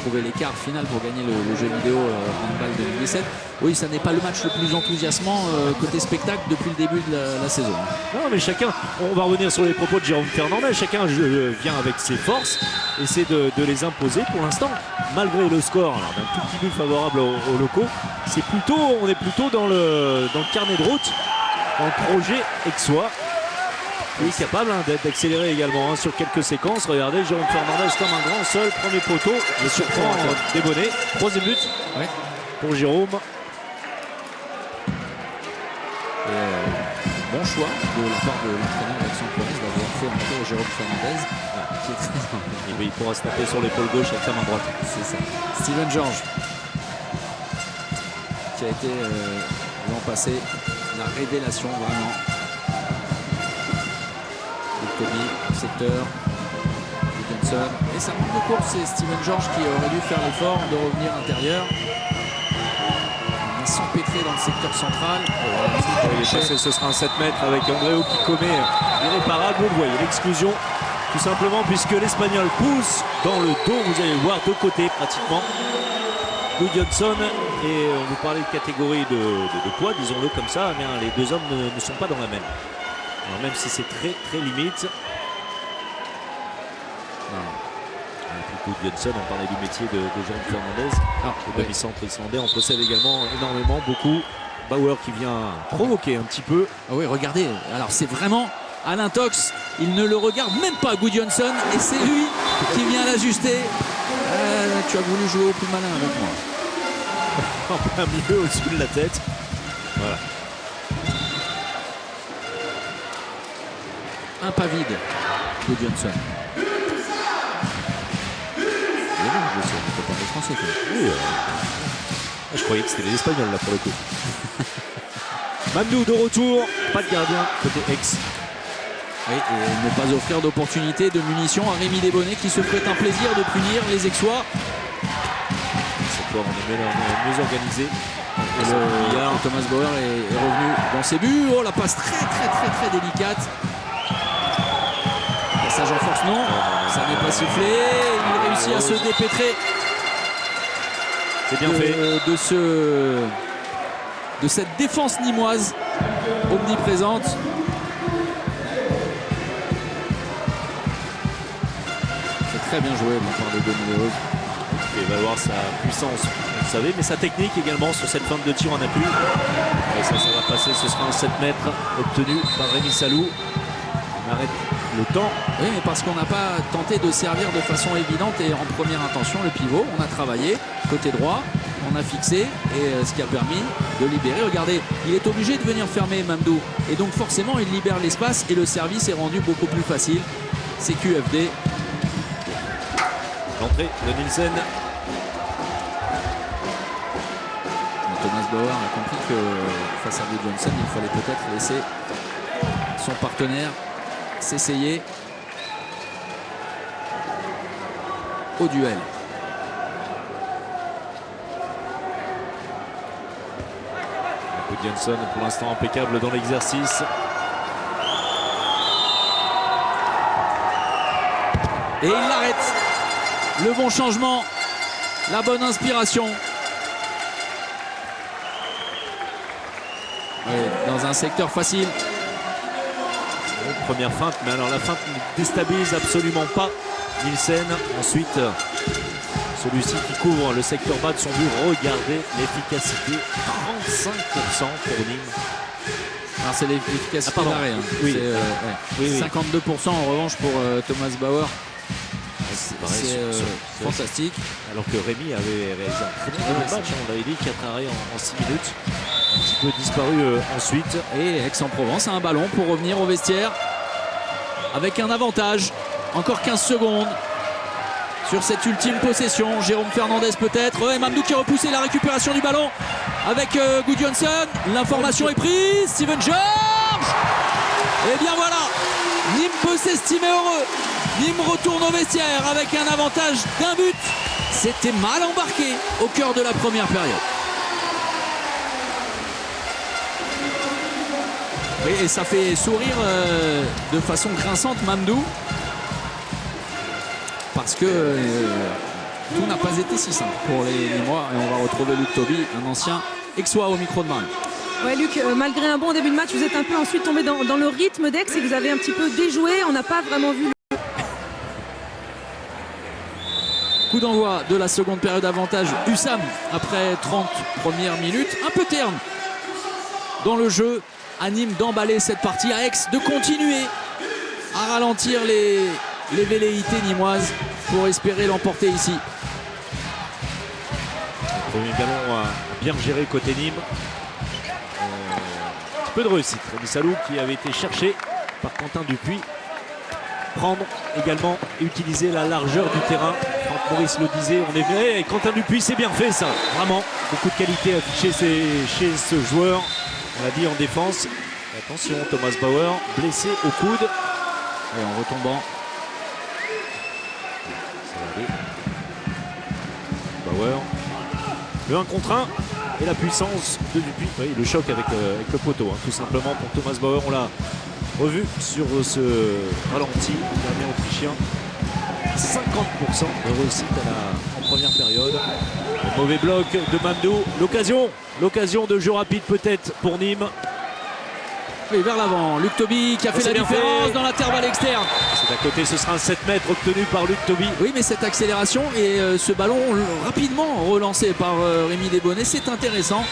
trouver l'écart final pour gagner le jeu vidéo handball 2017. Oui, ça n'est pas le match le plus enthousiasmant côté spectacle depuis le début de la saison. Non, mais chacun, on va revenir sur les propos de Jérôme Fernandez, chacun vient avec ses forces, essaie de les imposer pour l'instant, malgré le score, alors d'un tout petit but favorable aux locaux, on est plutôt dans le carnet de route, dans le projet aixois. Il est capable d'accélérer également sur quelques séquences. Regardez, Jérôme Fernandez comme un grand seul, premier poteau, et surprend Desbonnets, troisième but Ouais. pour Jérôme. Bon choix de la part de l'entraîneur d'Aix-en-Provence d'avoir fait entrer Jérôme Fernandez, qui est très Il pourra se taper sur l'épaule gauche avec sa main droite. C'est ça. Steven George, qui a été l'an passé la révélation vraiment. Tommy, secteur, Johnson. Et ça manque de course, c'est Steven George qui aurait dû faire l'effort de revenir intérieur. Il est s'empêtrer dans le secteur central. Ce sera un 7 mètres avec Andréo qui commet l'irréparable. Vous le voyez, l'exclusion, tout simplement, puisque l'Espagnol pousse dans le dos. Vous allez le voir, deux côtés pratiquement. Johnson, et on vous parlait de catégorie de poids, disons-le comme ça, mais les deux hommes ne sont pas dans la même. Alors même si c'est très très limite. Johnson, on parlait du métier de Jérôme Fernandez. Le demi-centre islandais en possède également énormément, beaucoup. Bauer qui vient provoquer un petit peu. Ah oui, regardez, alors c'est vraiment Alain Tox, il ne le regarde même pas, Johnson, et c'est lui qui vient l'ajuster. Tu as voulu jouer au plus malin avec moi. En plein milieu, au-dessus de la tête. Voilà. Un pas vide de Johnson. Je sais, on peut parler français. Oui, je croyais que c'était les Espagnols là pour le coup. Mamdou de retour, pas de gardien côté Aix. Oui, et ne pas offrir d'opportunité, de munitions à Rémi Desbonnets qui se ferait un plaisir de punir les Aixois. Cette fois, on est mieux organisé. Thomas Bauer est revenu dans ses buts. Oh, la passe très délicate. Passage en force, non. Ça n'est pas sifflé. Il réussit à se dépêtrer. C'est bien fait. De cette défense nîmoise omniprésente. C'est très bien joué de la part de Denis. Il va voir sa puissance, vous le savez, mais sa technique également sur cette feinte de tir en appui. Et ça va passer, ce sera un 7 mètres obtenu par Rémi Salou. On arrête le temps. Oui, mais parce qu'on n'a pas tenté de servir de façon évidente et en première intention le pivot. On a travaillé côté droit, on a fixé, et ce qui a permis de libérer. Regardez, il est obligé de venir fermer Mamdou. Et donc forcément, il libère l'espace et le service est rendu beaucoup plus facile. C'est QFD. L'entrée de Nielsen. Thomas Bauer a compris que face à Johnson, il fallait peut-être laisser son partenaire s'essayer au duel. Johnson pour l'instant impeccable dans l'exercice. Et il l'arrête. Le bon changement, la bonne inspiration. Oui, dans un secteur facile. Première feinte, mais alors la feinte ne déstabilise absolument pas Nielsen. Ensuite, celui-ci qui couvre le secteur bas de son but. Regardez l'efficacité, 35% pour Nîmes. Alors c'est l'efficacité d'arrêt. Hein. Oui. Oui. 52% en revanche pour Thomas Bauer. C'est fantastique. Alors que Rémi avait réalisé un très bon match, on l'avait dit, 4 arrêts en 6 minutes. Un petit peu disparu ensuite. Et Aix-en-Provence a un ballon pour revenir au vestiaire avec un avantage. Encore 15 secondes. sur cette ultime possession. Jérôme Fernandez peut-être. Et Mamdou qui a repoussé la récupération du ballon avec Gudjonsson. L'information est prise. Steven George. Et bien voilà, Nîmes peut s'estimer heureux. Nîmes retourne au vestiaire avec un avantage d'un but. C'était mal embarqué au cœur de la première période. Oui, et ça fait sourire de façon grinçante Mamdou. Parce que tout n'a pas été si simple pour les Nîmois. Et on va retrouver Luc Toby, un ancien Aixois au micro de Marion. Ouais, Luc, malgré un bon début de match, vous êtes un peu ensuite tombé dans le rythme d'Aix et vous avez un petit peu déjoué. On n'a pas vraiment vu. Coup d'envoi de la seconde période, avantage Hussam après 30 premières minutes. Un peu terne dans le jeu. À Nîmes d'emballer cette partie, à Aix de continuer à ralentir les velléités nîmoises pour espérer l'emporter ici. Le premier ballon bien géré côté Nîmes. Un petit peu de réussite. Rémi Salou qui avait été cherché par Quentin Dupuis. Prendre également et utiliser la largeur du terrain. Franck Maurice le disait, on est vrai. Et Quentin Dupuis, c'est bien fait ça. Vraiment, beaucoup de qualité affichée chez ce joueur. On l'a dit en défense. Attention, Thomas Bauer blessé au coude. Et en retombant. Ça va aller. Bauer. Le 1 contre 1 et la puissance de Dupuis. Oui, le choc avec le poteau, hein, tout simplement pour Thomas Bauer. On l'a revu sur ce ralenti. Gardien autrichien. 50% de réussite en première période. Le mauvais bloc de Mamdou. L'occasion de jeu rapide peut-être pour Nîmes. Et vers l'avant, Luc Toby qui a fait la différence dans l'intervalle externe. C'est à côté, ce sera un 7 mètres obtenu par Luc Toby. Oui, mais cette accélération et ce ballon rapidement relancé par Rémi Desbonnets, c'est intéressant.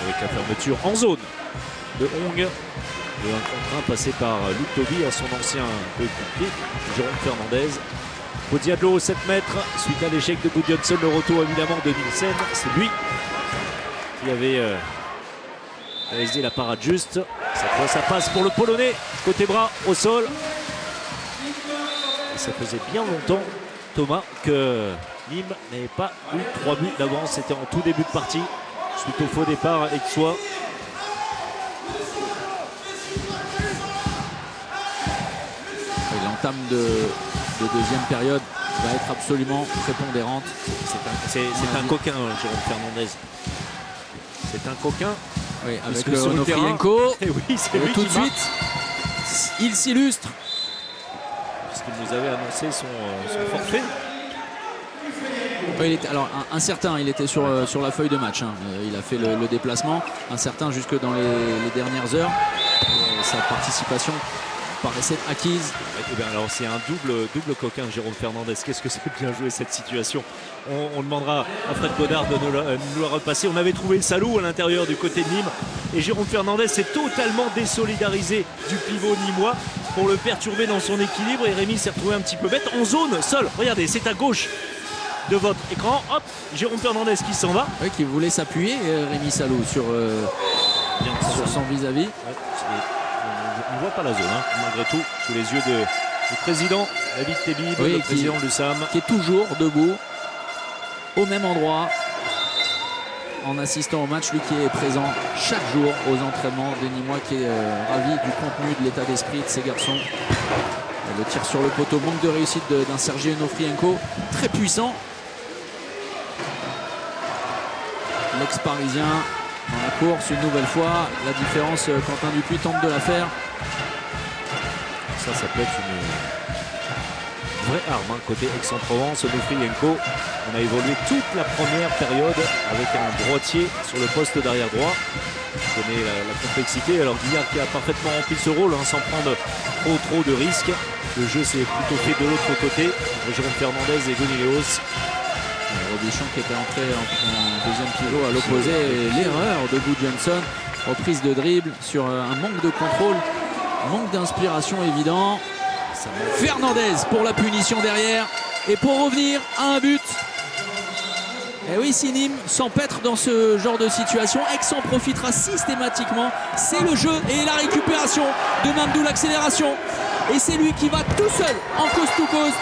Avec la fermeture en zone de Hong. Le 1 contre 1 passé par Luc Toby à son ancien coéquipier, Jérôme Fernandez. Podiadlo au 7 mètres, suite à l'échec de Gudjonsson, le retour évidemment de Nielsen. C'est lui qui avait réalisé la parade juste. Cette fois, ça passe pour le Polonais, côté bras au sol. Et ça faisait bien longtemps, Thomas, que Nîmes n'avait pas eu 3 buts d'avance. C'était en tout début de partie, suite au faux départ aixois. L'entame de deuxième période va être absolument prépondérante. C'est un coquin, Jérôme Fernandez. C'est un coquin. Oui, avec le Onofrienko. Et oui, c'est lui tout de qui marque. suite, il s'illustre. Puisqu'il nous avait annoncé son forfait. Oui, il était, alors incertain, il était sur la feuille de match. Hein. Il a fait le déplacement. Incertain jusque dans les dernières heures. Sa participation paraissait acquise. Eh bien, alors c'est un double coquin, Jérôme Fernandez. Qu'est-ce que c'est bien joué cette situation. On demandera à Fred Godard de nous la repasser. On avait trouvé Salou à l'intérieur du côté de Nîmes. Et Jérôme Fernandez s'est totalement désolidarisé du pivot nîmois pour le perturber dans son équilibre. Et Rémi s'est retrouvé un petit peu bête en zone, seul. Regardez, c'est à gauche de votre écran. Hop, Jérôme Fernandez qui s'en va. Oui, qui voulait s'appuyer, Rémi Salou, sur son vis-à-vis. Ouais, on ne voit pas la zone, hein, malgré tout, sous les yeux du président David Tebib, oui, le président de l'USAM. Qui est toujours debout, au même endroit, en assistant au match. Lui qui est présent chaque jour aux entraînements des Nîmois, qui est ravi du contenu, de l'état d'esprit de ces garçons. Et le tir sur le poteau, manque de réussite d'un Sergei Onofrienko, très puissant. L'ex-parisien dans la course une nouvelle fois. La différence, Quentin Dupuis tente de la faire. Ça peut être une vraie arme, hein, côté Aix-en-Provence. Onofrienko, on a évolué toute la première période avec un droitier sur le poste d'arrière droit. Vous connaissez la complexité. Alors Guillard qui a parfaitement rempli ce rôle, hein, sans prendre trop de risques. Le jeu s'est plutôt fait de l'autre côté. Jérôme Fernandez et Johnny Léos. Robichon qui était entré en deuxième pivot à l'opposé. L'erreur de Gudjonsson, reprise de dribble sur un manque de contrôle, manque d'inspiration évident. Fernandez pour la punition derrière et pour revenir à un but. Et oui, si Nîmes s'empêtre dans ce genre de situation, Aix en profitera systématiquement. C'est le jeu et la récupération de Mamdou, l'accélération. Et c'est lui qui va tout seul en coast to coast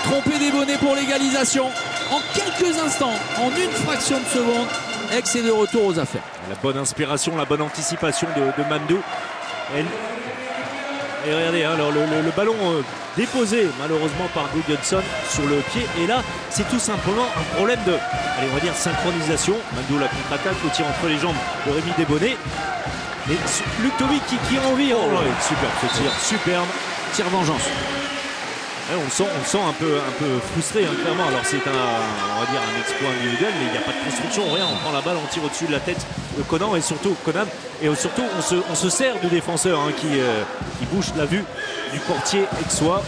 trompé des bonnets pour l'égalisation. En quelques instants, en une fraction de seconde, Aix est de retour aux affaires. La bonne inspiration, la bonne anticipation de Mamdou. Et regardez, hein, alors le ballon déposé malheureusement par Gudjonsson sur le pied. Et là, c'est tout simplement un problème de, allez, on va dire synchronisation. Mamdou la contre-attaque, le tir entre les jambes de Rémi Desbonnets. Mais Luc Toby qui a envie. Oh, ouais, superbe ce tir, superbe. Tir vengeance. Ouais, on le sent un peu frustré, hein, clairement. Alors c'est on va dire un exploit individuel, mais il n'y a pas de construction, rien. On prend la balle, on tire au-dessus de la tête de Conan et surtout Conan. Et surtout, on se sert du défenseur hein, qui bouche la vue du portier aixois.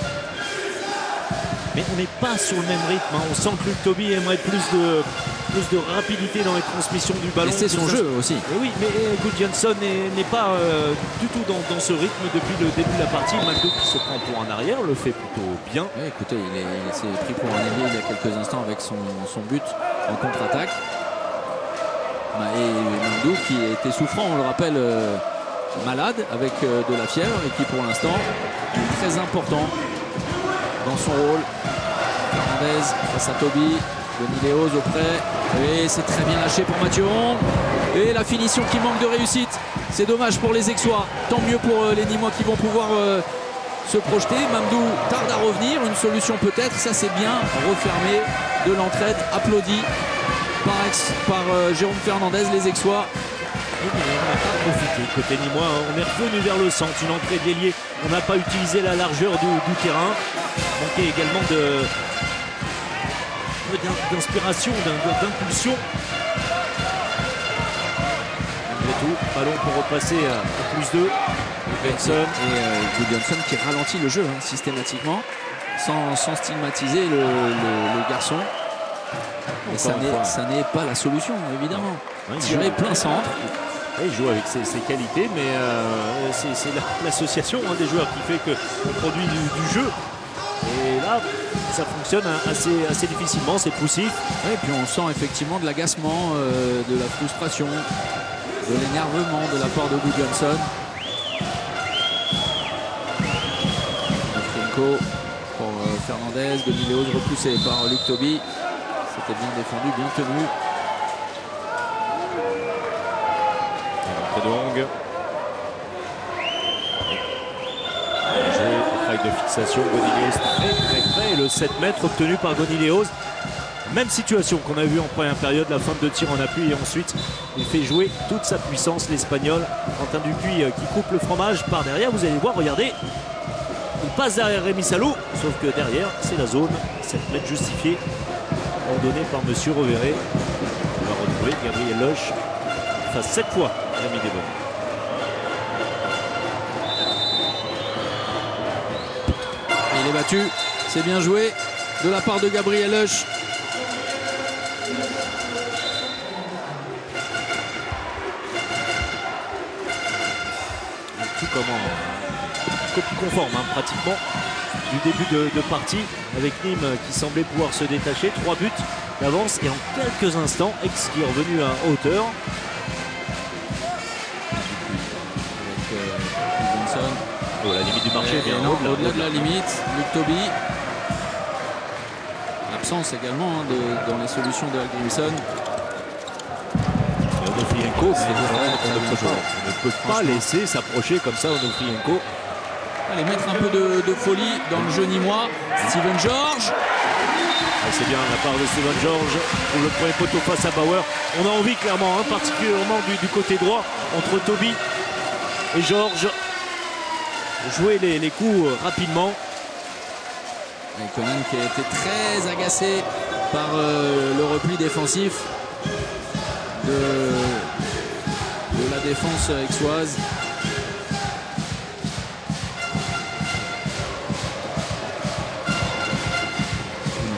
Mais on n'est pas sur le même rythme. Hein. On sent que Luc Toby aimerait plus de rapidité dans les transmissions du ballon. Et c'est son jeu aussi. Et oui, mais Gudjonsson n'est pas du tout dans ce rythme depuis le début de la partie. Mamdou qui se prend pour un arrière, le fait plutôt bien. Oui, écoutez, il s'est pris pour un ailier il y a quelques instants avec son but en contre-attaque. Et Mamdou qui était souffrant, on le rappelle, malade avec de la fièvre et qui pour l'instant est très important dans son rôle. Fernandez face à Toby. Denis Léoz auprès. Et c'est très bien lâché pour Mathieu Hong. Et la finition qui manque de réussite. C'est dommage pour les Aixois. Tant mieux pour les Nîmois qui vont pouvoir se projeter. Mamdou tarde à revenir. Une solution peut-être. Ça c'est bien refermé. De l'entraide applaudi par Jérôme Fernandez. Les Aixois. On n'a pas profité côté Nîmois. Hein. On est revenu vers le centre. Une entrée de l'ailier. On n'a pas utilisé la largeur du terrain. Manquait également d'inspiration, d'impulsion. Malgré tout, ballon pour repasser à plus 2. Et Gudjonsson qui ralentit le jeu hein, systématiquement, sans stigmatiser le garçon. Mais ça n'est pas la solution, évidemment. Ouais, tirer plein centre. Il joue avec ses qualités, mais c'est l'association hein, des joueurs qui fait qu'on produit du jeu. Et là, ça fonctionne assez difficilement, c'est poussif. Et puis on sent effectivement de l'agacement, de la frustration, de l'énervement de la part de Gudjonsson. Frinko pour Fernandez, Denis Léoz repoussé par Luc Toby. C'était bien défendu, bien tenu. De Hong. Travail de fixation, Goniléos très près. Et le 7 mètres obtenu par Goniléos. Même situation qu'on a vu en première période, la fin de tir en appui et ensuite il fait jouer toute sa puissance l'Espagnol. Quentin Dupuis qui coupe le fromage par derrière. Vous allez voir, regardez, il passe derrière Rémi Salo, sauf que derrière c'est la zone. 7 mètres justifié, ordonné par Monsieur Reverré. On va retrouver Gabriel Loche face 7 fois Rémi Desbonnets. Il est battu, c'est bien joué de la part de Gabriel Loche. Tout comme en copie conforme hein, pratiquement du début de partie avec Nîmes qui semblait pouvoir se détacher. 3 buts d'avance et en quelques instants Aix qui est revenu à hauteur. Oh, la limite du marché, bien au-delà de la limite, Luc Toby. L'absence également hein, dans les solutions de Grimson. Onofrienko, on ne peut pas laisser s'approcher comme ça Onofrienko. Allez, mettre un peu de folie dans le jeu nîmois. Steven George. C'est bien la part de Steven George pour le premier poteau face à Bauer. On a envie clairement, hein, particulièrement du côté droit, entre Toby et George, jouer les coups rapidement. Et Conan qui a été très agacé par le repli défensif de la défense aixoise.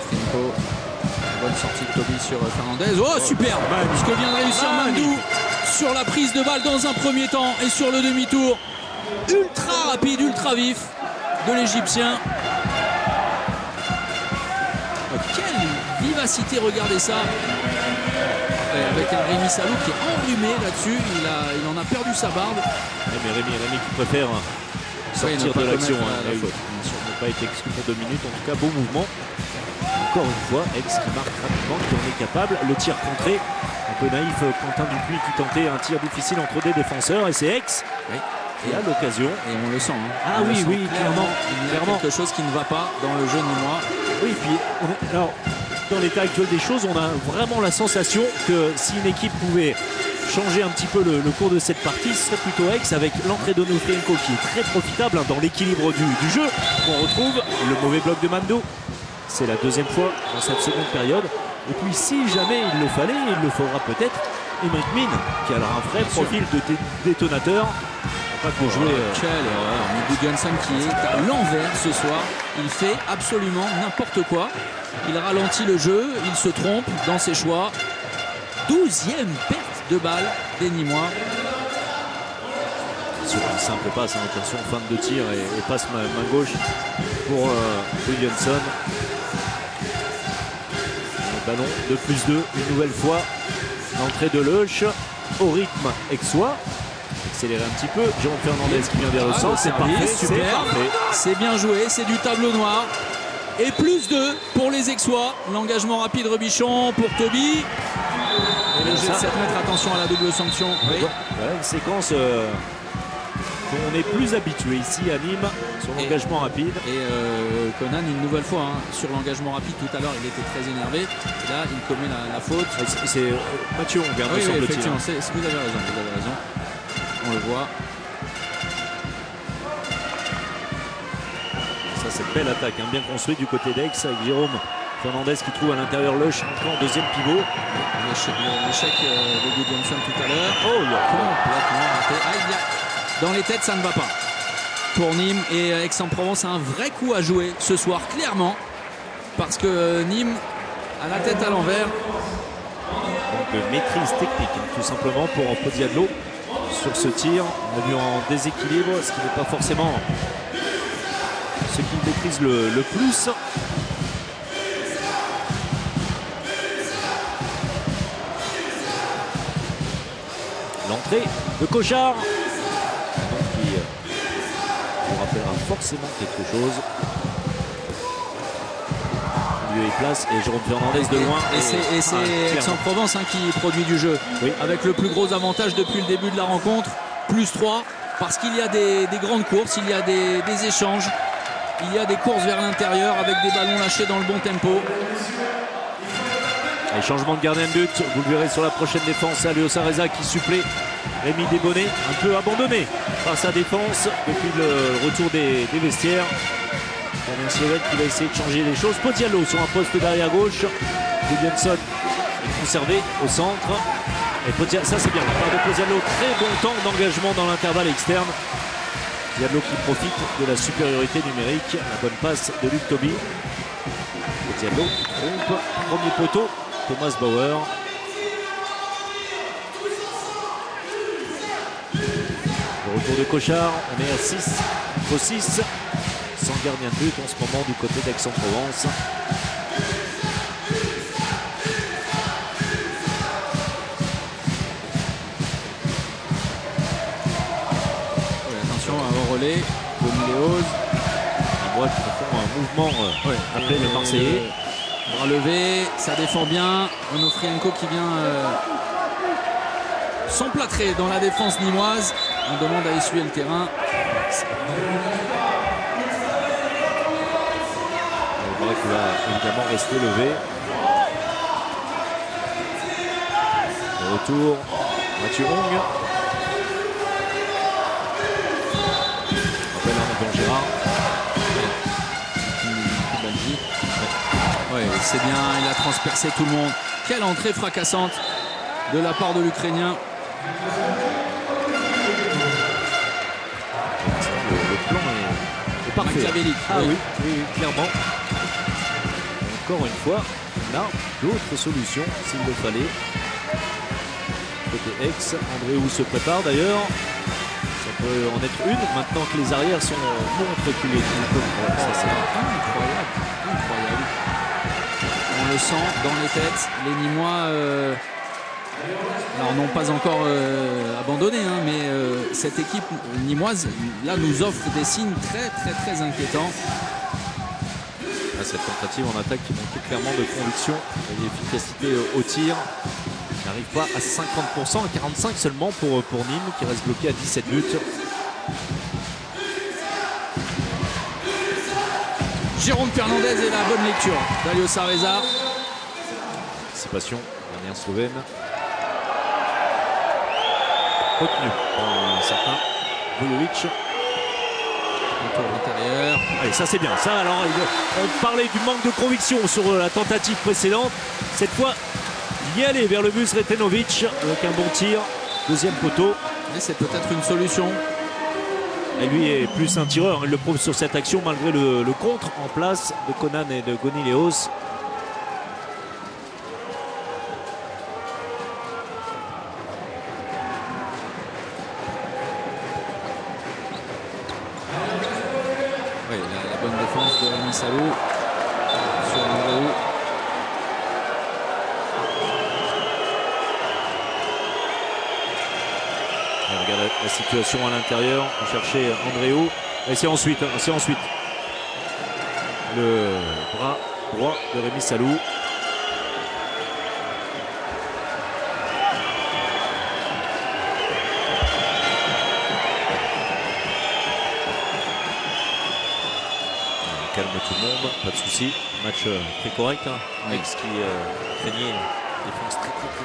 Frinko, bonne sortie de Toby sur Fernandez. Oh superbe, ce que vient de réussir Mamdou sur la prise de balle dans un premier temps et sur le demi-tour. Ultra rapide, ultra vif de l'Égyptien. Quelle vivacité, regardez ça. Avec un Rémi Salo qui est enrhumé là-dessus, il en a perdu sa barbe. Mais Rémi qui préfère sortir de l'action. La faute, bien sûr. n'a pas été exclu pour 2 minutes. En tout cas, beau mouvement. Encore une fois, Aix qui marque rapidement, qui en est capable. Le tir contré, un peu naïf, Quentin Dupuis qui tentait un tir difficile entre des défenseurs. Et c'est Aix qui a l'occasion. Et on le sent. Hein. Ah On le oui, sent oui, clairement. Il y a quelque chose qui ne va pas dans le jeu nîmois. Oui, puis alors, dans l'état actuel des choses, on a vraiment la sensation que si une équipe pouvait changer un petit peu le cours de cette partie, ce serait plutôt Aix avec l'entrée d'Onofrienko qui est très profitable dans l'équilibre du jeu. On retrouve le mauvais bloc de Mando. C'est la deuxième fois dans cette seconde période. Et puis si jamais il le fallait, il le faudra peut-être, Emeric Mine qui a alors un vrai profil de détonateur. Pas pour jouer. Quelle erreur. Mibu Johnson qui est à l'envers ce soir. Il fait absolument n'importe quoi. Il ralentit le jeu, il se trompe dans ses choix. 12e perte de balle des Nîmois. Sur une simple passe, attention, fin de tir et passe main gauche pour Johnson. Le ballon de +2 une nouvelle fois. L'entrée de Leuch au rythme aixois. Accélérer un petit peu. Jérôme Fernandez qui vient vers le centre. C'est parfait, super. C'est bien joué, c'est du tableau noir. Et +2 pour les Aixois. L'engagement rapide Rebichon pour Toby. Et le jet de 7 mètres, attention à la double sanction. Oui. Voilà une séquence dont on est plus habitué ici à Nîmes sur l'engagement rapide. Et Conan une nouvelle fois sur l'engagement rapide. Tout à l'heure il était très énervé. Et là il commet la faute. C'est Mathieu Hong, oui, effectivement, vous avez raison. On le voit. Ça c'est une belle attaque, bien construite du côté d'Aix avec Jérôme Fernandez qui trouve à l'intérieur Leuch en deuxième pivot. L'échec de Mibu Johnson tout à l'heure. Oh, il a complètement raté. Dans les têtes ça ne va pas. Pour Nîmes et Aix-en-Provence, un vrai coup à jouer ce soir, clairement. Parce que Nîmes a la tête à l'envers. Donc maîtrise technique tout simplement pour Podiadlo sur ce tir. On a vu en déséquilibre, ce qui n'est pas forcément ce qu'il maîtrise le plus. L'entrée de Cochard qui vous rappellera forcément quelque chose. Lieu et place et Jérôme Fernandez de loin. Et c'est Aix-en-Provence qui produit du jeu. Oui. Avec le plus gros avantage depuis le début de la rencontre. +3 parce qu'il y a des grandes courses, il y a des échanges. Il y a des courses vers l'intérieur avec des ballons lâchés dans le bon tempo. Et changement de gardien de but, vous le verrez sur la prochaine défense. Léo Sareza qui supplée Rémi Desbonnets, un peu abandonné par sa défense depuis le retour des vestiaires. Damien Sievette qui va essayer de changer les choses. Podiallo sur un poste derrière gauche. Williamson est conservé au centre. Et ça c'est bien, la part de Podiallo, très bon temps d'engagement dans l'intervalle externe. Diallo qui profite de la supériorité numérique. La bonne passe de Luc Toby. Diallo qui trompe. Premier poteau, Thomas Bauer. Le retour de Cochard. On est à 6 contre 6. Sans gardien de but en ce moment du côté d'Aix-en-Provence. Relais de Miléose. Ils font un mouvement appelé le Marseillais. Bras levé, ça défend bien. Onofrienko qui vient s'emplâtrer dans la défense nîmoise. On demande à essuyer le terrain. Le bras qui va évidemment rester levé. Le retour, Mathieu Hong. Gérard. Ouais, c'est bien, il a transpercé tout le monde. Quelle entrée fracassante de la part de l'Ukrainien. Le plan est parfait. Machiavélique. Ah oui, clairement. Encore une fois, on a d'autres solutions s'il le fallait. Côté Aix, Andréou se prépare d'ailleurs. Ça peut en être une maintenant que les arrières sont montrés que les ça c'est incroyable. On le sent dans les têtes. Les Nîmois Alors non pas encore abandonné, hein, mais cette équipe nîmoise là nous offre des signes très inquiétants. Ah, cette tentative en attaque qui manquait clairement de conviction et d'efficacité au tir. Il n'arrive pas à 50%, à 45 seulement pour Nîmes qui reste bloqué à 17 buts. Jérôme Fernandez et la bonne lecture d'Aliosa Reza. Anticipation, dernière slovène. Retenu par un certain Vujovic. Tour intérieur. Allez, ça c'est bien. Ça, alors, on parlait du manque de conviction sur la tentative précédente. Cette fois, y aller vers le but Sretenovic avec un bon tir. Deuxième poteau. Et c'est peut-être une solution. Et lui est plus un tireur. Il le prouve sur cette action malgré le contre en place de Conan et de Gonileos. Oui, la bonne défense de Rémi Salo sur Andréou. Et regarde la situation à l'intérieur. On cherchait Andréou. Et c'est ensuite. Le bras droit de Rémi Salou. Calme tout le monde, pas de souci. Match très correct. Hein. Oui. Aix qui craignait une défense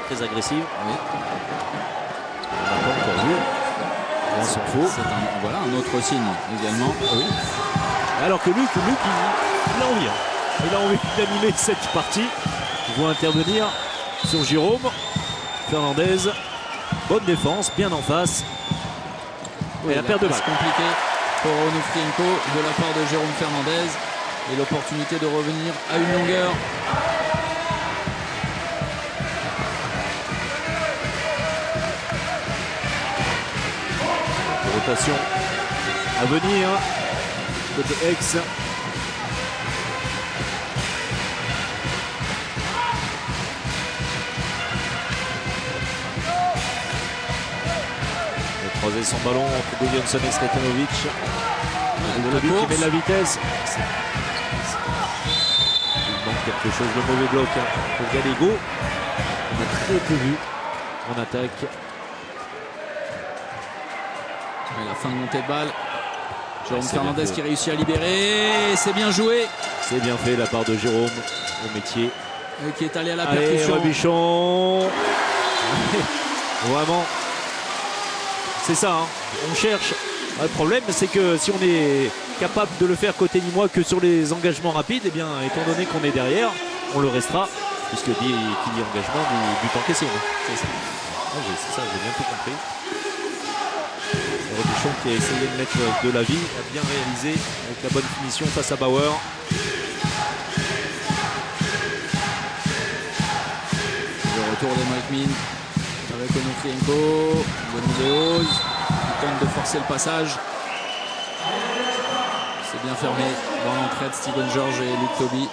très agressive. Oui. On n'a pas encore vu. On s'en fout. Voilà un autre signe également. Oui. Alors que Luc il a envie. Hein. Il a envie d'animer cette partie. Il va intervenir sur Jérôme Fernandez. Bonne défense, bien en face. Et la perte de balle. C'est compliqué pour Onufrienko de la part de Jérôme Fernandez. Et l'opportunité de revenir à une longueur. Rotation à venir côté Aix. Il a croisé son ballon entre Gudjonsson et Sretenovic. Gudjonsson qui met de la vitesse. Il manque quelque chose de mauvais bloc hein, pour Gallego. On a très peu vu en attaque. Et la fin de montée de balle. Jérôme C'est Fernandez bien fait. qui réussit à libérer. C'est bien joué. C'est bien fait de la part de Jérôme au métier. Et qui est allé à la Allez, percussion. Robichon. Vraiment. C'est ça, hein. On cherche. Le problème, c'est que si on est capable de le faire côté nîmois que sur les engagements rapides, eh bien, étant donné qu'on est derrière, on le restera. Puisque qui dit engagement, dit but encaissé. C'est ça. Ah, c'est ça, j'ai bien tout compris. Robichon qui a essayé de mettre de la vie, a bien réalisé avec la bonne finition face à Bauer. Le retour de Mike Min avec Onufrienko. Gonileos qui tente de forcer le passage. C'est bien fermé dans l'entrée de Steven George et Luc Toby.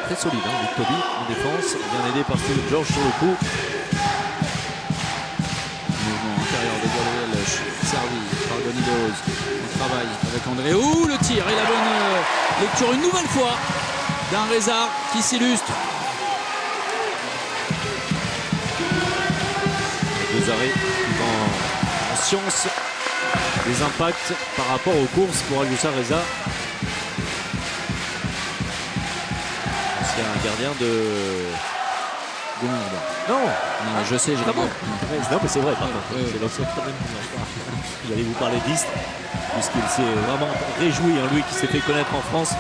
Très solide, hein, Luc Toby en défense, bien aidé par Steven George sur le coup. Mouvement intérieur de Gabriel servi par Gonileos. On travaille avec Andréou. Le tir et la bonne lecture une nouvelle fois d'un Reza qui s'illustre. Deux arrêts en science des impacts par rapport aux courses pour Aliosa Reza. C'est un gardien de... Non, Non, je sais, ah bon non mais c'est vrai par contre. Ouais. C'est l'ancien problème. J'allais vous parler d'Istres, puisqu'il s'est vraiment réjoui, hein, lui qui s'est fait connaître en France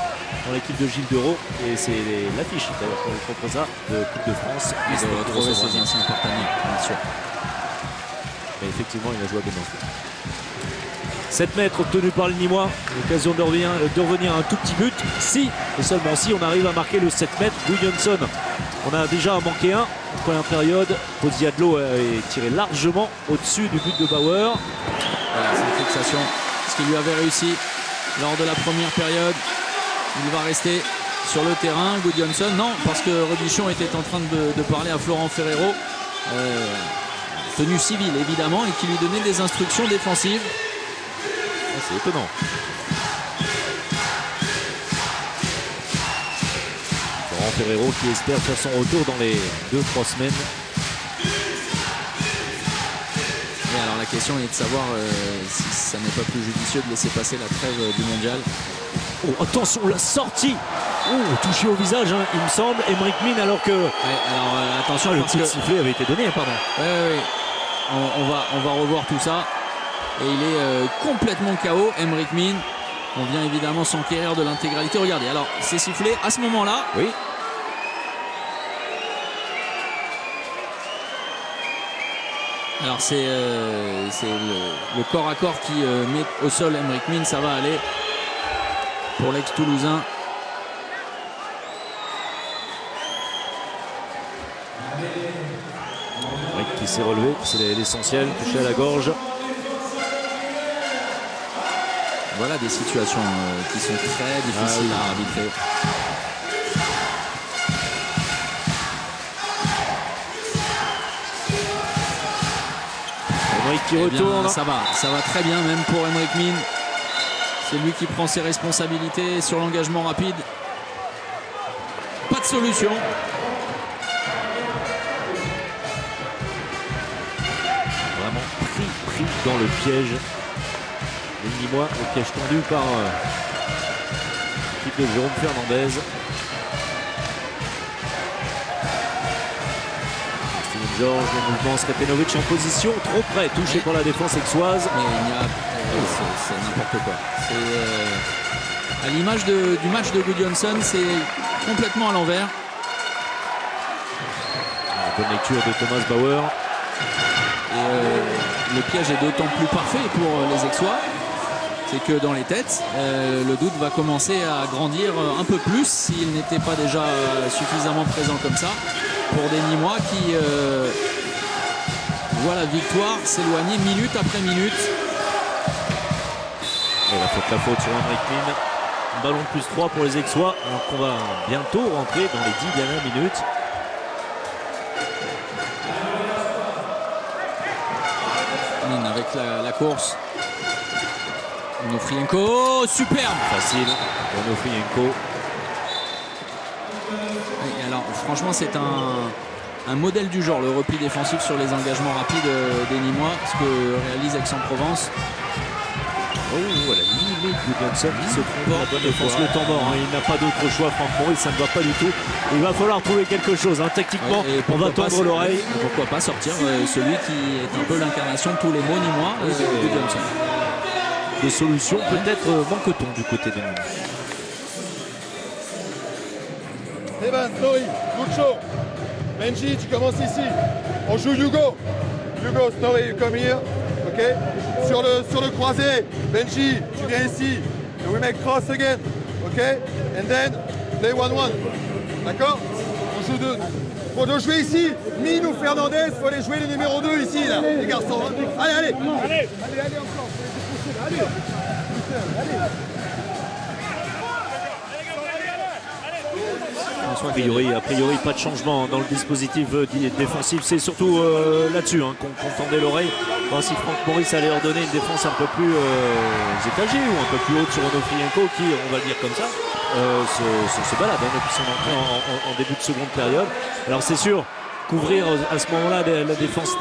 dans l'équipe de Gilles Dereau. Et c'est l'affiche d'ailleurs pour le Proposa de Coupe de France. Il Istres doit qui retrouver recevra ses Nice. anciens partenaires, bien sûr. Mais effectivement, il a joué à Besançon. 7 mètres obtenus par le Nîmois. L'occasion de revenir à un tout petit but. Si, et seulement si, on arrive à marquer le 7 mètres. Gudjonsson, on a déjà manqué un en première période. Pozziadlo est tiré largement au-dessus du but de Bauer. Voilà, c'est une fixation. Ce qui lui avait réussi lors de la première période. Il va rester sur le terrain. Gudjonsson, non, parce que Rebuchon était en train de parler à Florent Ferrero, tenue civile évidemment, et qui lui donnait des instructions défensives. C'est étonnant. Florent Ferrero qui espère faire son retour dans les 2-3 semaines. Et alors la question est de savoir si ça n'est pas plus judicieux de laisser passer la trêve du mondial. Oh, attention, la sortie. Oh, touché au visage, hein, il me semble. Emric Min, alors que Alors attention, le parce coup de que sifflet avait été donné, pardon. ouais. On va revoir tout ça. Et il est complètement KO, Emric Min. On vient évidemment s'enquérir de l'intégralité. Regardez, alors c'est sifflé à ce moment-là. Oui. Alors c'est le corps à corps qui met au sol Emric Min. Ça va aller pour l'ex-Toulousain. Emric qui s'est relevé, c'est l'essentiel, touché à la gorge. Voilà des situations qui sont très difficiles à arbitrer. Emric qui Eh bien, retourne. ça va très bien même pour Emric Min. C'est lui qui prend ses responsabilités sur l'engagement rapide. Pas de solution. Vraiment pris dans le piège. Les Nîmois, le piège tendu par l'équipe de Jérôme Fernandez. Steven George, le mouvement Srepenovic en position, trop près, touché par la défense aixoise. Mais il y a c'est n'importe quoi. C'est à l'image du match de Gudjonsson, c'est complètement à l'envers. Bonne lecture de Thomas Bauer. Et le piège est d'autant plus parfait pour les Aixois, c'est que dans les têtes, le doute va commencer à grandir un peu plus s'il n'était pas déjà suffisamment présent comme ça pour des Nîmois qui voient la victoire s'éloigner minute après minute. Et la faute sur Emric Min. Un ballon de plus 3 pour les Aixois, alors qu'on va bientôt rentrer dans les 10 dernières minutes. Min avec la course. Onofrienko, superbe. Facile pour Onofrienko. Et alors franchement c'est un modèle du genre, le repli défensif sur les engagements rapides des Nîmois, ce que réalise Aix-en-Provence. Oh, voilà, limite Gudjonsson qui se trompe dans la bonne défense, le temps mort, hein. Il n'a pas d'autre choix, Franck Maurice, ça ne va pas du tout. Il va falloir trouver quelque chose, hein. Tactiquement, Ouais, on va tendre l'oreille. Pourquoi pas sortir celui qui est un peu l'incarnation de tous les mots Nîmois, Gudjonsson. Des solutions, peut-être manque-t-on du côté de Nîmes. Evan, Snorri, Lucho, Benji, tu commences ici. On joue Hugo. Hugo, Snorri, you come here. Ok. Sur le croisé, Benji, tu viens ici. And we make cross again. Ok. And then play 1-1. D'accord. On joue deux. Faut nous jouer ici. Min ou Fernandez, faut aller jouer les numéros 2 ici, là, les garçons. Hein. Allez. Allez encore. Allez. A priori, pas de changement dans le dispositif défensif. C'est surtout là-dessus hein, qu'on tendait l'oreille. Voir si Franck Maurice allait leur donner une défense un peu plus étagée ou un peu plus haute sur Onofrienko qui, on va le dire comme ça, se balade hein, depuis son entrée en début de seconde période. Alors c'est sûr, couvrir à ce moment-là la défense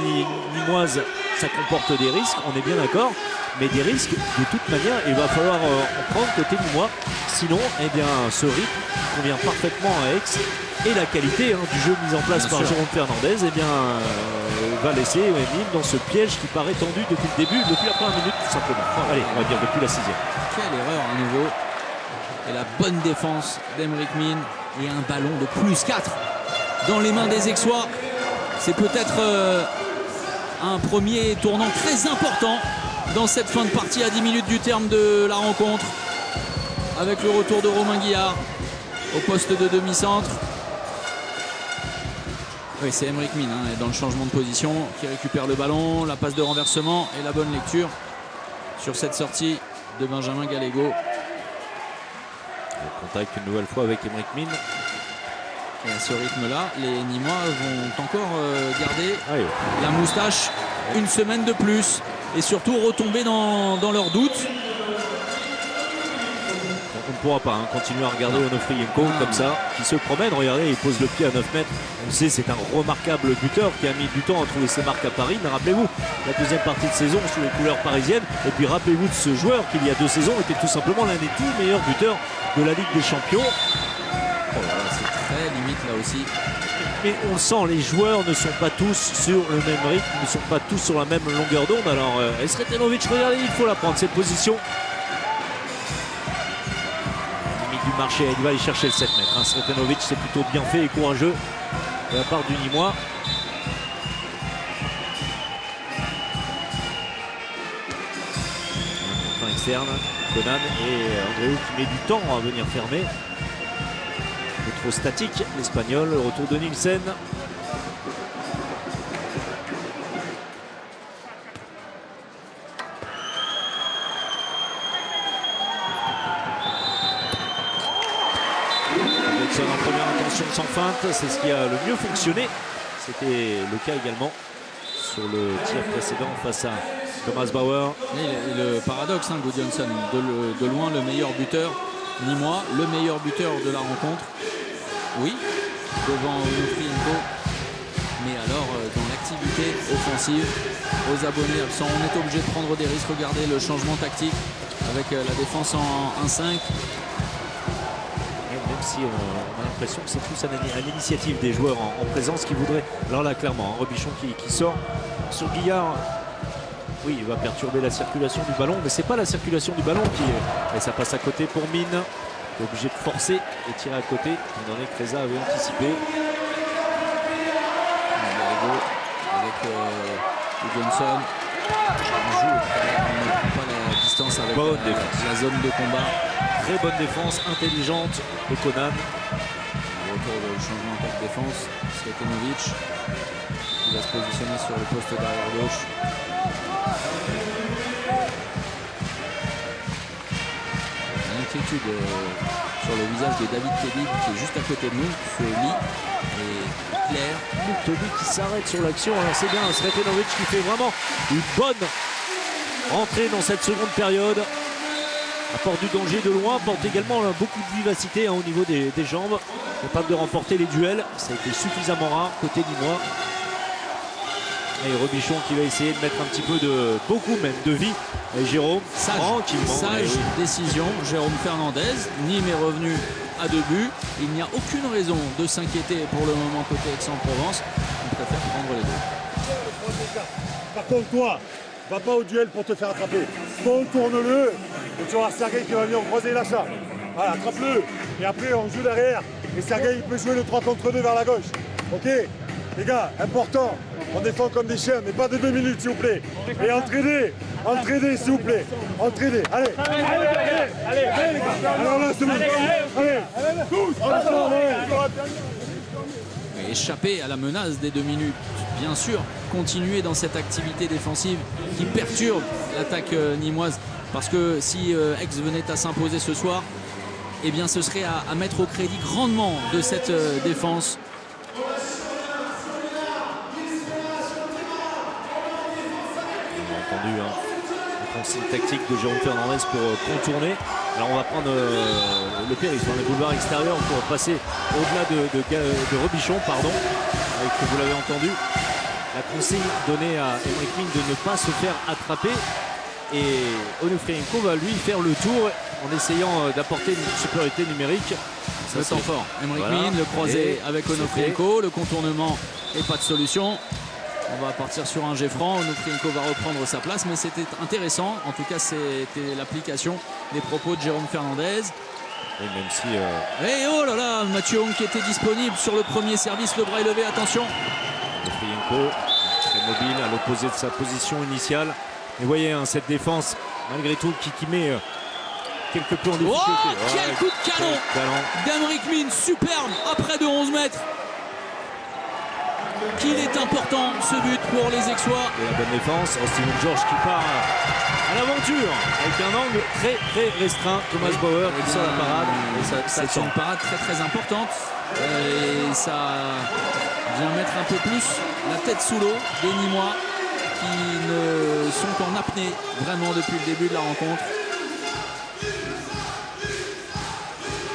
nîmoise, ça comporte des risques, on est bien d'accord. Mais des risques, de toute manière, il va falloir en prendre côté Nîmois. Sinon, eh bien, ce rythme convient parfaitement à Aix. Et la qualité du jeu mis en place par Jérôme Fernandez va laisser Nîmes dans ce piège qui paraît tendu depuis le début, depuis la première minute tout simplement. Allez, on va dire depuis la 6e. Quelle erreur à nouveau. Et la bonne défense d'Emric Min et un ballon de plus 4 dans les mains des Aixois. C'est peut-être un premier tournant très important dans cette fin de partie à 10 minutes du terme de la rencontre, avec le retour de Romain Guillard au poste de demi-centre. Oui, c'est Emric Min dans le changement de position qui récupère le ballon, la passe de renversement et la bonne lecture sur cette sortie de Benjamin Gallego. Le contact une nouvelle fois avec Aymeric Min. Et à ce rythme-là, les Nîmois vont encore garder Allez. la moustache une semaine de plus et surtout retomber dans leurs doutes. On ne pourra pas continuer à regarder Onofrienko comme ça, qui se promène. Regardez, il pose le pied à 9 mètres. On le sait, c'est un remarquable buteur qui a mis du temps à trouver ses marques à Paris. Mais rappelez-vous, la deuxième partie de saison sous les couleurs parisiennes. Et puis rappelez-vous de ce joueur qui, il y a 2 saisons, était tout simplement l'un des 10 meilleurs buteurs de la Ligue des Champions. Oh là là, c'est très limite là aussi. Mais on le sent, les joueurs ne sont pas tous sur le même rythme, ne sont pas tous sur la même longueur d'onde. Alors, Sretenovic, regardez, il faut la prendre, cette position. Du marché, il va aller chercher le 7 mètres. Sretenovic, c'est plutôt bien fait et courageux de la part du Nîmois. Fin externe, Conan et Andréou qui met du temps à venir fermer. Un peu trop statique, l'Espagnol. Le retour de Nielsen. En première intention sans feinte, c'est ce qui a le mieux fonctionné. C'était le cas également sur le tir précédent face à Thomas Bauer. Et le paradoxe, Gudjonsson, de loin le meilleur buteur nîmois, le meilleur buteur de la rencontre. Oui, devant Onofrienko, mais alors dans l'activité offensive, aux abonnés absents, on est obligé de prendre des risques. Regardez le changement tactique avec la défense en 1-5. Même si on a l'impression que c'est plus à l'initiative des joueurs en présence qui voudraient. Alors là, clairement, Robichon qui sort sur Guillard. Oui, il va perturber la circulation du ballon, mais c'est pas la circulation du ballon qui est. Et ça passe à côté pour Min. Il est obligé de forcer et tirer à côté, étant donné que Reza avait anticipé. Avec Johnson. On joue, on ne prend pas la distance avec la zone de combat. Très bonne défense, intelligente de Conan. Retour de changement de défense. Sretenovic qui va se positionner sur le poste d'arrière gauche. L'inquiétude sur le visage de David Kedig qui est juste à côté de nous, se lit et clair. Toby qui s'arrête sur l'action. Alors c'est bien, Sretenovic qui fait vraiment une bonne entrée dans cette seconde période. Apporte du danger de loin, apporte également beaucoup de vivacité au niveau des jambes. Capable de remporter les duels. Ça a été suffisamment rare côté nîmois. Et Robichon qui va essayer de mettre un petit peu de, beaucoup même, de vie. Et Jérôme, sage décision. Jérôme Fernandez. Nîmes est revenu à 2 buts. Il n'y a aucune raison de s'inquiéter pour le moment côté Aix-en-Provence. On préfère prendre les deux. Par contre, toi, va pas au duel pour te faire attraper. Contourne-le. Et tu vas voir Sergueï qui va venir croiser l'achat. Voilà, attrape-le. Et après, on joue derrière. Et Sergueï, il peut jouer le 3 contre 2 vers la gauche. Ok? Les gars, important. On défend comme des chiens, mais pas de 2 minutes, s'il vous plaît. Et entraînez, s'il vous plaît. Entraînez. Allez. Allez, les gars. Alors là, c'est bon. Allez. Tous. Échapper à la menace des 2 minutes, bien sûr, continuer dans cette activité défensive qui perturbe l'attaque nîmoise, parce que si Aix venait à s'imposer ce soir, eh bien ce serait à mettre au crédit grandement de cette défense. On a entendu la consigne tactique de Jérôme Fernandez pour contourner. Alors on va prendre le périph', les boulevards extérieurs pour passer au-delà de Robichon, pardon, avec, vous l'avez entendu, la consigne donnée à Aymeric Min de ne pas se faire attraper. Et Onofrienko va lui faire le tour en essayant d'apporter une supériorité numérique. Ça le temps fort. Aymeric Min, le croisé avec Onofrienko, le contournement et pas de solution. On va partir sur un jet franc. Onofrienko va reprendre sa place, mais c'était intéressant. En tout cas, c'était l'application des propos de Jérôme Fernandez. Et même si. Et oh là là, Mathieu Hong qui était disponible sur le premier service, le bras est levé, attention. Onofrienko, très mobile à l'opposé de sa position initiale. Et vous voyez, cette défense, malgré tout, qui met quelque peu en difficulté. Oh, quel coup de canon d'Aymeric Min, superbe, après de 11 mètres. qu'il est important ce but pour les Aixois. Et la bonne défense, Steven George qui part à l'aventure avec un angle très très restreint. Thomas Bauer qui sort la parade. Et ça C'est tombe. une parade très très importante et ça vient mettre un peu plus la tête sous l'eau des Nîmois qui ne sont qu'en apnée vraiment depuis le début de la rencontre.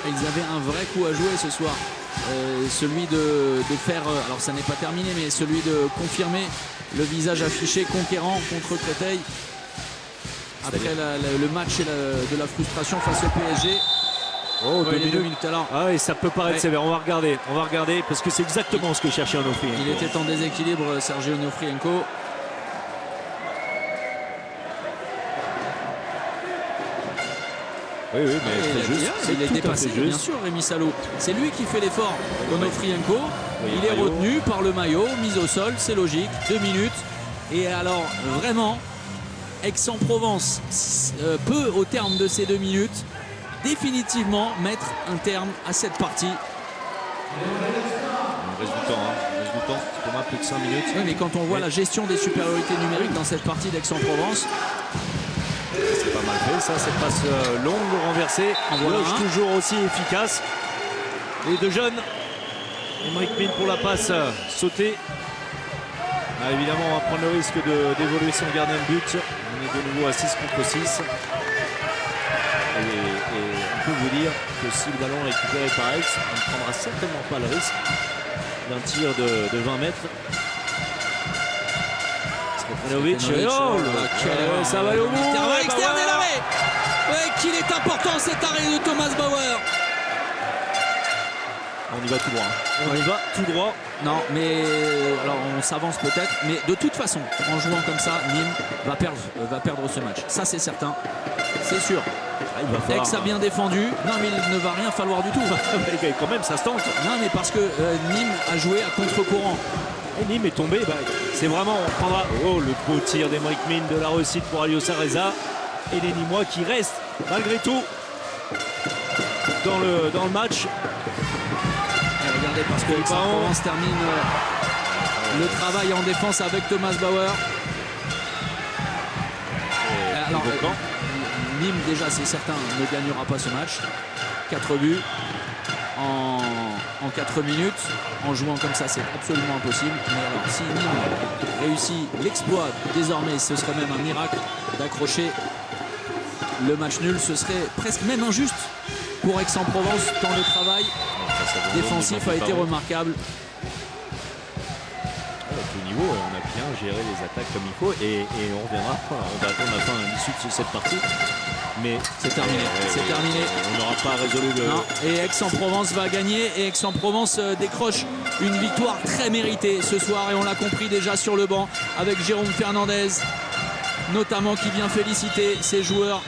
Et ils avaient un vrai coup à jouer ce soir. Celui de faire, alors ça n'est pas terminé, mais celui de confirmer le visage affiché conquérant contre Créteil après le match et de la frustration face au PSG. Oh, Ouais, les 2 minutes alors. Ah oui, ça peut paraître Ouais. sévère. On va regarder parce que c'est exactement ce que cherchait Onofri. Il était en déséquilibre, Sergei Onofrienko. Oui, mais très juste. C'est Il est tout à fait dépassé, juste. bien sûr, Rémi Salo. C'est lui qui fait l'effort. Onofrienko, Oui, il le est maillot. retenu par le maillot, mise au sol, c'est logique. 2 minutes. Et alors, vraiment, Aix-en-Provence peut, au terme de ces 2 minutes, définitivement mettre un terme à cette partie. Il reste du temps, il reste du temps. C'est pour moi plus de 5 minutes. Oui, mais quand on voit Oui. la gestion des supériorités numériques dans cette partie d'Aix-en-Provence, C'est pas mal fait, ça, cette passe longue renversée. En voilà Loge un. toujours aussi efficace. Les deux jeunes. Emmerich Min pour la passe sautée. Ah, évidemment, on va prendre le risque d'évoluer sans gardien de but. On est de nouveau à 6 contre 6. Et on peut vous dire que si le ballon est récupéré par Aix, on ne prendra certainement pas le risque d'un tir de 20 mètres. Srepanovic, Srepanovic, oh, quelle erreur. ça va aller au bout. Intervalle Bah externe et voilà. l'arrêt. Ouais, qu'il est important cet arrêt de Thomas Bauer. On y va tout droit. On y va tout droit. Non, mais alors on s'avance peut-être, mais de toute façon, en jouant comme ça, Nîmes va perdre ce match. Ça, c'est certain, c'est sûr. Ah, il va falloir. Aix a bien défendu. Non, mais il ne va rien falloir du tout. Mais quand même, ça se tente. Non, mais parce que Nîmes a joué à contre-courant. Et Nîmes est tombé. Bah, c'est vraiment, on prendra. Oh, le beau tir d'Emmerich Min, de la réussite pour Aliosa Reza. Et les Nîmois qui restent, malgré tout, dans le match. Et regardez, parce que Aix-en-Provence termine le travail en défense avec Thomas Bauer. Alors, nouveau camp. Nîmes, déjà, c'est certain, ne gagnera pas ce match. 4 buts en 4 minutes. En jouant comme ça, c'est absolument impossible. Mais alors, si Nîmes réussit l'exploit, désormais, ce serait même un miracle d'accrocher le match nul. Ce serait presque même injuste pour Aix-en-Provence, tant le travail défensif a été remarquable. À tout niveau, on a bien géré les attaques comme il faut et on reviendra. On va attendre la fin à l'issue de cette partie. Mais C'est terminé, c'est terminé. On n'aura pas résolu le. Non, et Aix-en-Provence va gagner et Aix-en-Provence décroche une victoire très méritée ce soir et on l'a compris déjà sur le banc avec Jérôme Fernandez notamment qui vient féliciter ses joueurs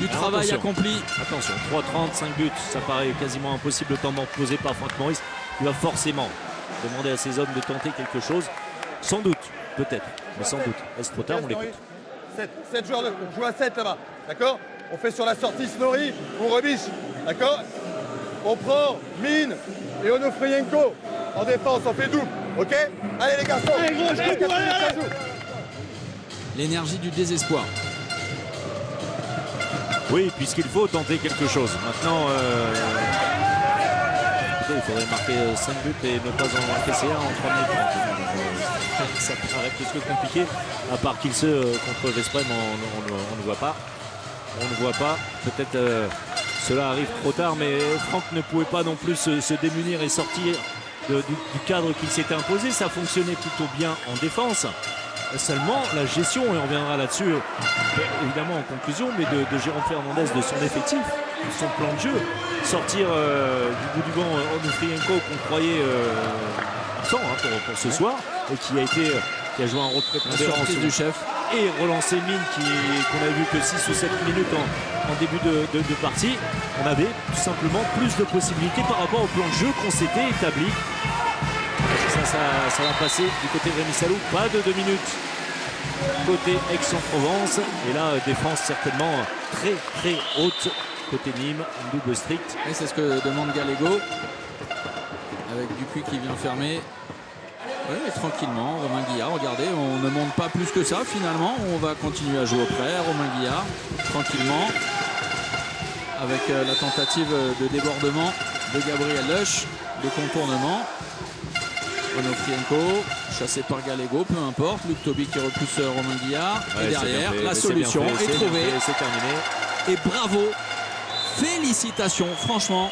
du Alors, travail attention. accompli. Attention, 3-30, 5 buts, ça paraît quasiment impossible le temps posé par Franck Maurice. Il va forcément demander à ses hommes de tenter quelque chose. Sans doute, peut-être, mais sans doute. Est-ce trop tard? On l'écoute. 7 joueurs, on joue à 7 là-bas, d'accord? On fait sur la sortie Snorri, on rebiche, d'accord? On prend Mine et Onofrienko en défense, on fait double, ok? Allez les garçons, ça joue. L'énergie du désespoir. Oui, puisqu'il faut tenter quelque chose. Maintenant, il faudrait marquer 5 buts et ne pas en encaisser un en 3 minutes 30. Ça paraît plus que compliqué, à part qu'il se contre Vesprem, on ne voit pas. On ne voit pas. Peut-être cela arrive trop tard, mais Franck ne pouvait pas non plus se démunir et sortir du cadre qu'il s'était imposé. Ça fonctionnait plutôt bien en défense. Seulement la gestion, et on reviendra là-dessus évidemment en conclusion, mais de Jérôme Fernandez, de son effectif, de son plan de jeu, sortir du bout du banc Onofrienko qu'on croyait absent pour ce soir et qui a joué un rôle La prépondérant surprise du chef. et relancer Mine qu'on a vu que 6 ou 7 minutes en début de partie. On avait tout simplement plus de possibilités par rapport au plan de jeu qu'on s'était établi. Ça va passer du côté de Rémi Salou. Pas de 2 minutes côté Aix-en-Provence. Et là, défense certainement très très haute côté Nîmes. Une double stricte. Et c'est ce que demande Gallego avec Dupuis qui vient fermer. Oui, mais tranquillement, Romain Guillard, regardez, on ne monte pas plus que ça finalement. On va continuer à jouer au près. Romain Guillard, tranquillement, avec la tentative de débordement de Gabriel Lush, de contournement. Onofrienko, chassé par Gallego, peu importe. Luc Toby qui repousse Romain Guillard. Ouais, et derrière, fait, la solution est trouvée. C'est terminé. Et bravo, félicitations, franchement,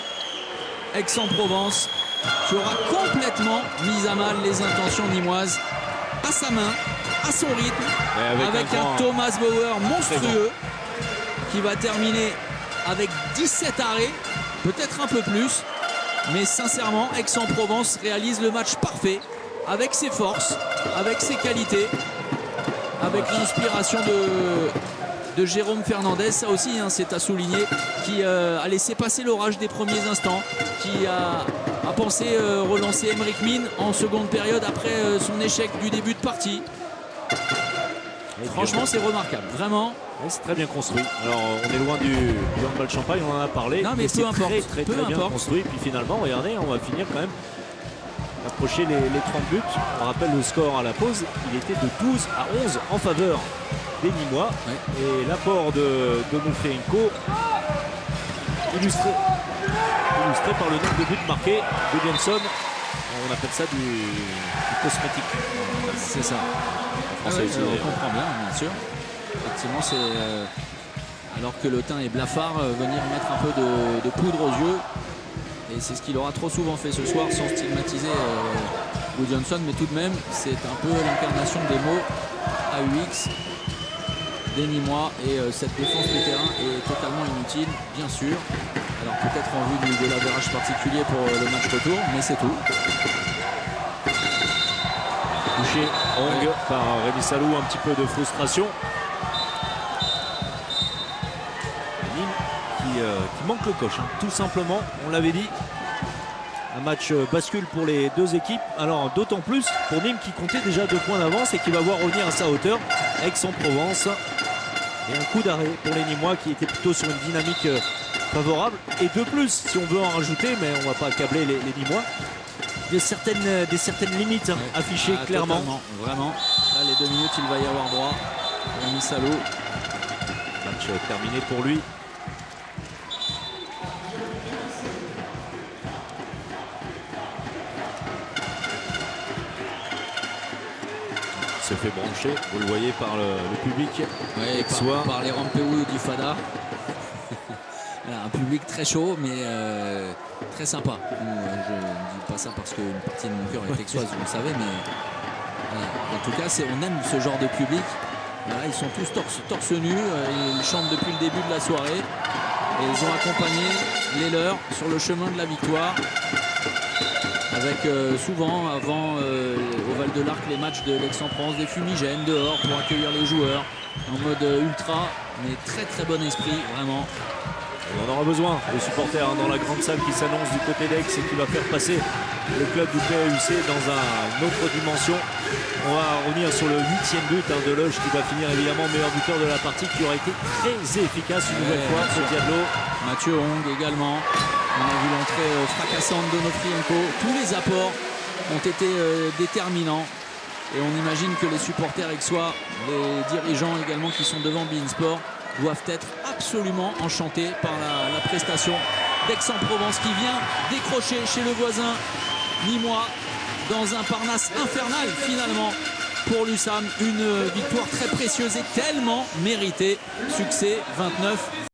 Aix-en-Provence qui aura complètement mis à mal les intentions nîmoises à sa main, à son rythme, avec un Thomas Bauer monstrueux qui va terminer avec 17 arrêts, peut-être un peu plus, mais sincèrement, Aix-en-Provence réalise le match parfait avec ses forces, avec ses qualités, avec l'inspiration de Jérôme Fernandez, ça aussi hein, c'est à souligner, qui a laissé passer l'orage des premiers instants, qui a pensé relancer Emeric Mine en seconde période après son échec du début de partie. Franchement, c'est remarquable, vraiment. C'est très bien construit. Alors, on est loin du handball Champagne, on en a parlé. Non, mais peu importe. Très bien construit. Puis finalement, regardez, on va finir quand même approcher les 30 buts. On rappelle le score à la pause, il était de 12 à 11 en faveur des Nîmois. Ouais. Et l'apport de Onofrienko illustré par le nombre de buts marqués de Johnson. On appelle ça du cosmétique. C'est ça. On comprend bien sûr. Effectivement, c'est alors que le teint est blafard, venir mettre un peu de poudre aux yeux. Et c'est ce qu'il aura trop souvent fait ce soir, sans stigmatiser Lou Johnson. Mais tout de même, c'est un peu l'incarnation des mots AUX des Nîmois. Et cette défense du terrain est totalement inutile, bien sûr. Alors peut-être en vue de l'avérage particulier pour le match retour, mais c'est tout. Touché Hong par Rémi Salou, un petit peu de frustration. Nîmes qui manque le coche, hein, tout simplement, on l'avait dit. Un match bascule pour les deux équipes. Alors d'autant plus pour Nîmes qui comptait déjà 2 points d'avance et qui va voir revenir à sa hauteur Aix-en-Provence. Et un coup d'arrêt pour les Nîmois qui étaient plutôt sur une dynamique favorable. Et de plus, si on veut en rajouter, mais on ne va pas accabler les Nîmois, des certaines limites affichées clairement. Vraiment. Là, les 2 minutes, il va y avoir droit. Rémi Salou. Match terminé pour lui. Se fait brancher, vous le voyez par le public. Ouais, par les Rampéou du Fada. Un public très chaud, mais très sympa. Je ne dis pas ça parce qu'une partie de mon cœur est texoise, vous le savez, mais en tout cas, on aime ce genre de public. Voilà, ils sont tous torse nu, ils chantent depuis le début de la soirée et ils ont accompagné les leurs sur le chemin de la victoire. Avec souvent avant au Val-de-l'Arc les matchs de l'Aix-en-Provence, des fumigènes dehors pour accueillir les joueurs en mode ultra, mais très bon esprit, vraiment. On en aura besoin, les supporters hein, dans la grande salle qui s'annonce du côté d'Aix et qui va faire passer le club du PAUC dans une autre dimension. On va revenir sur le 8e but hein, de Lush qui va finir évidemment meilleur buteur de la partie, qui aura été très efficace une nouvelle fois sur Diablo. Mathieu Hong également. On a vu l'entrée fracassante de Onofrienko. Tous les apports ont été déterminants. Et on imagine que les supporters aixois, les dirigeants également qui sont devant beIN Sport, doivent être absolument enchantés par la prestation d'Aix-en-Provence qui vient décrocher chez le voisin nîmois dans un Parnasse infernal finalement pour l'USAM. Une victoire très précieuse et tellement méritée. Succès 29.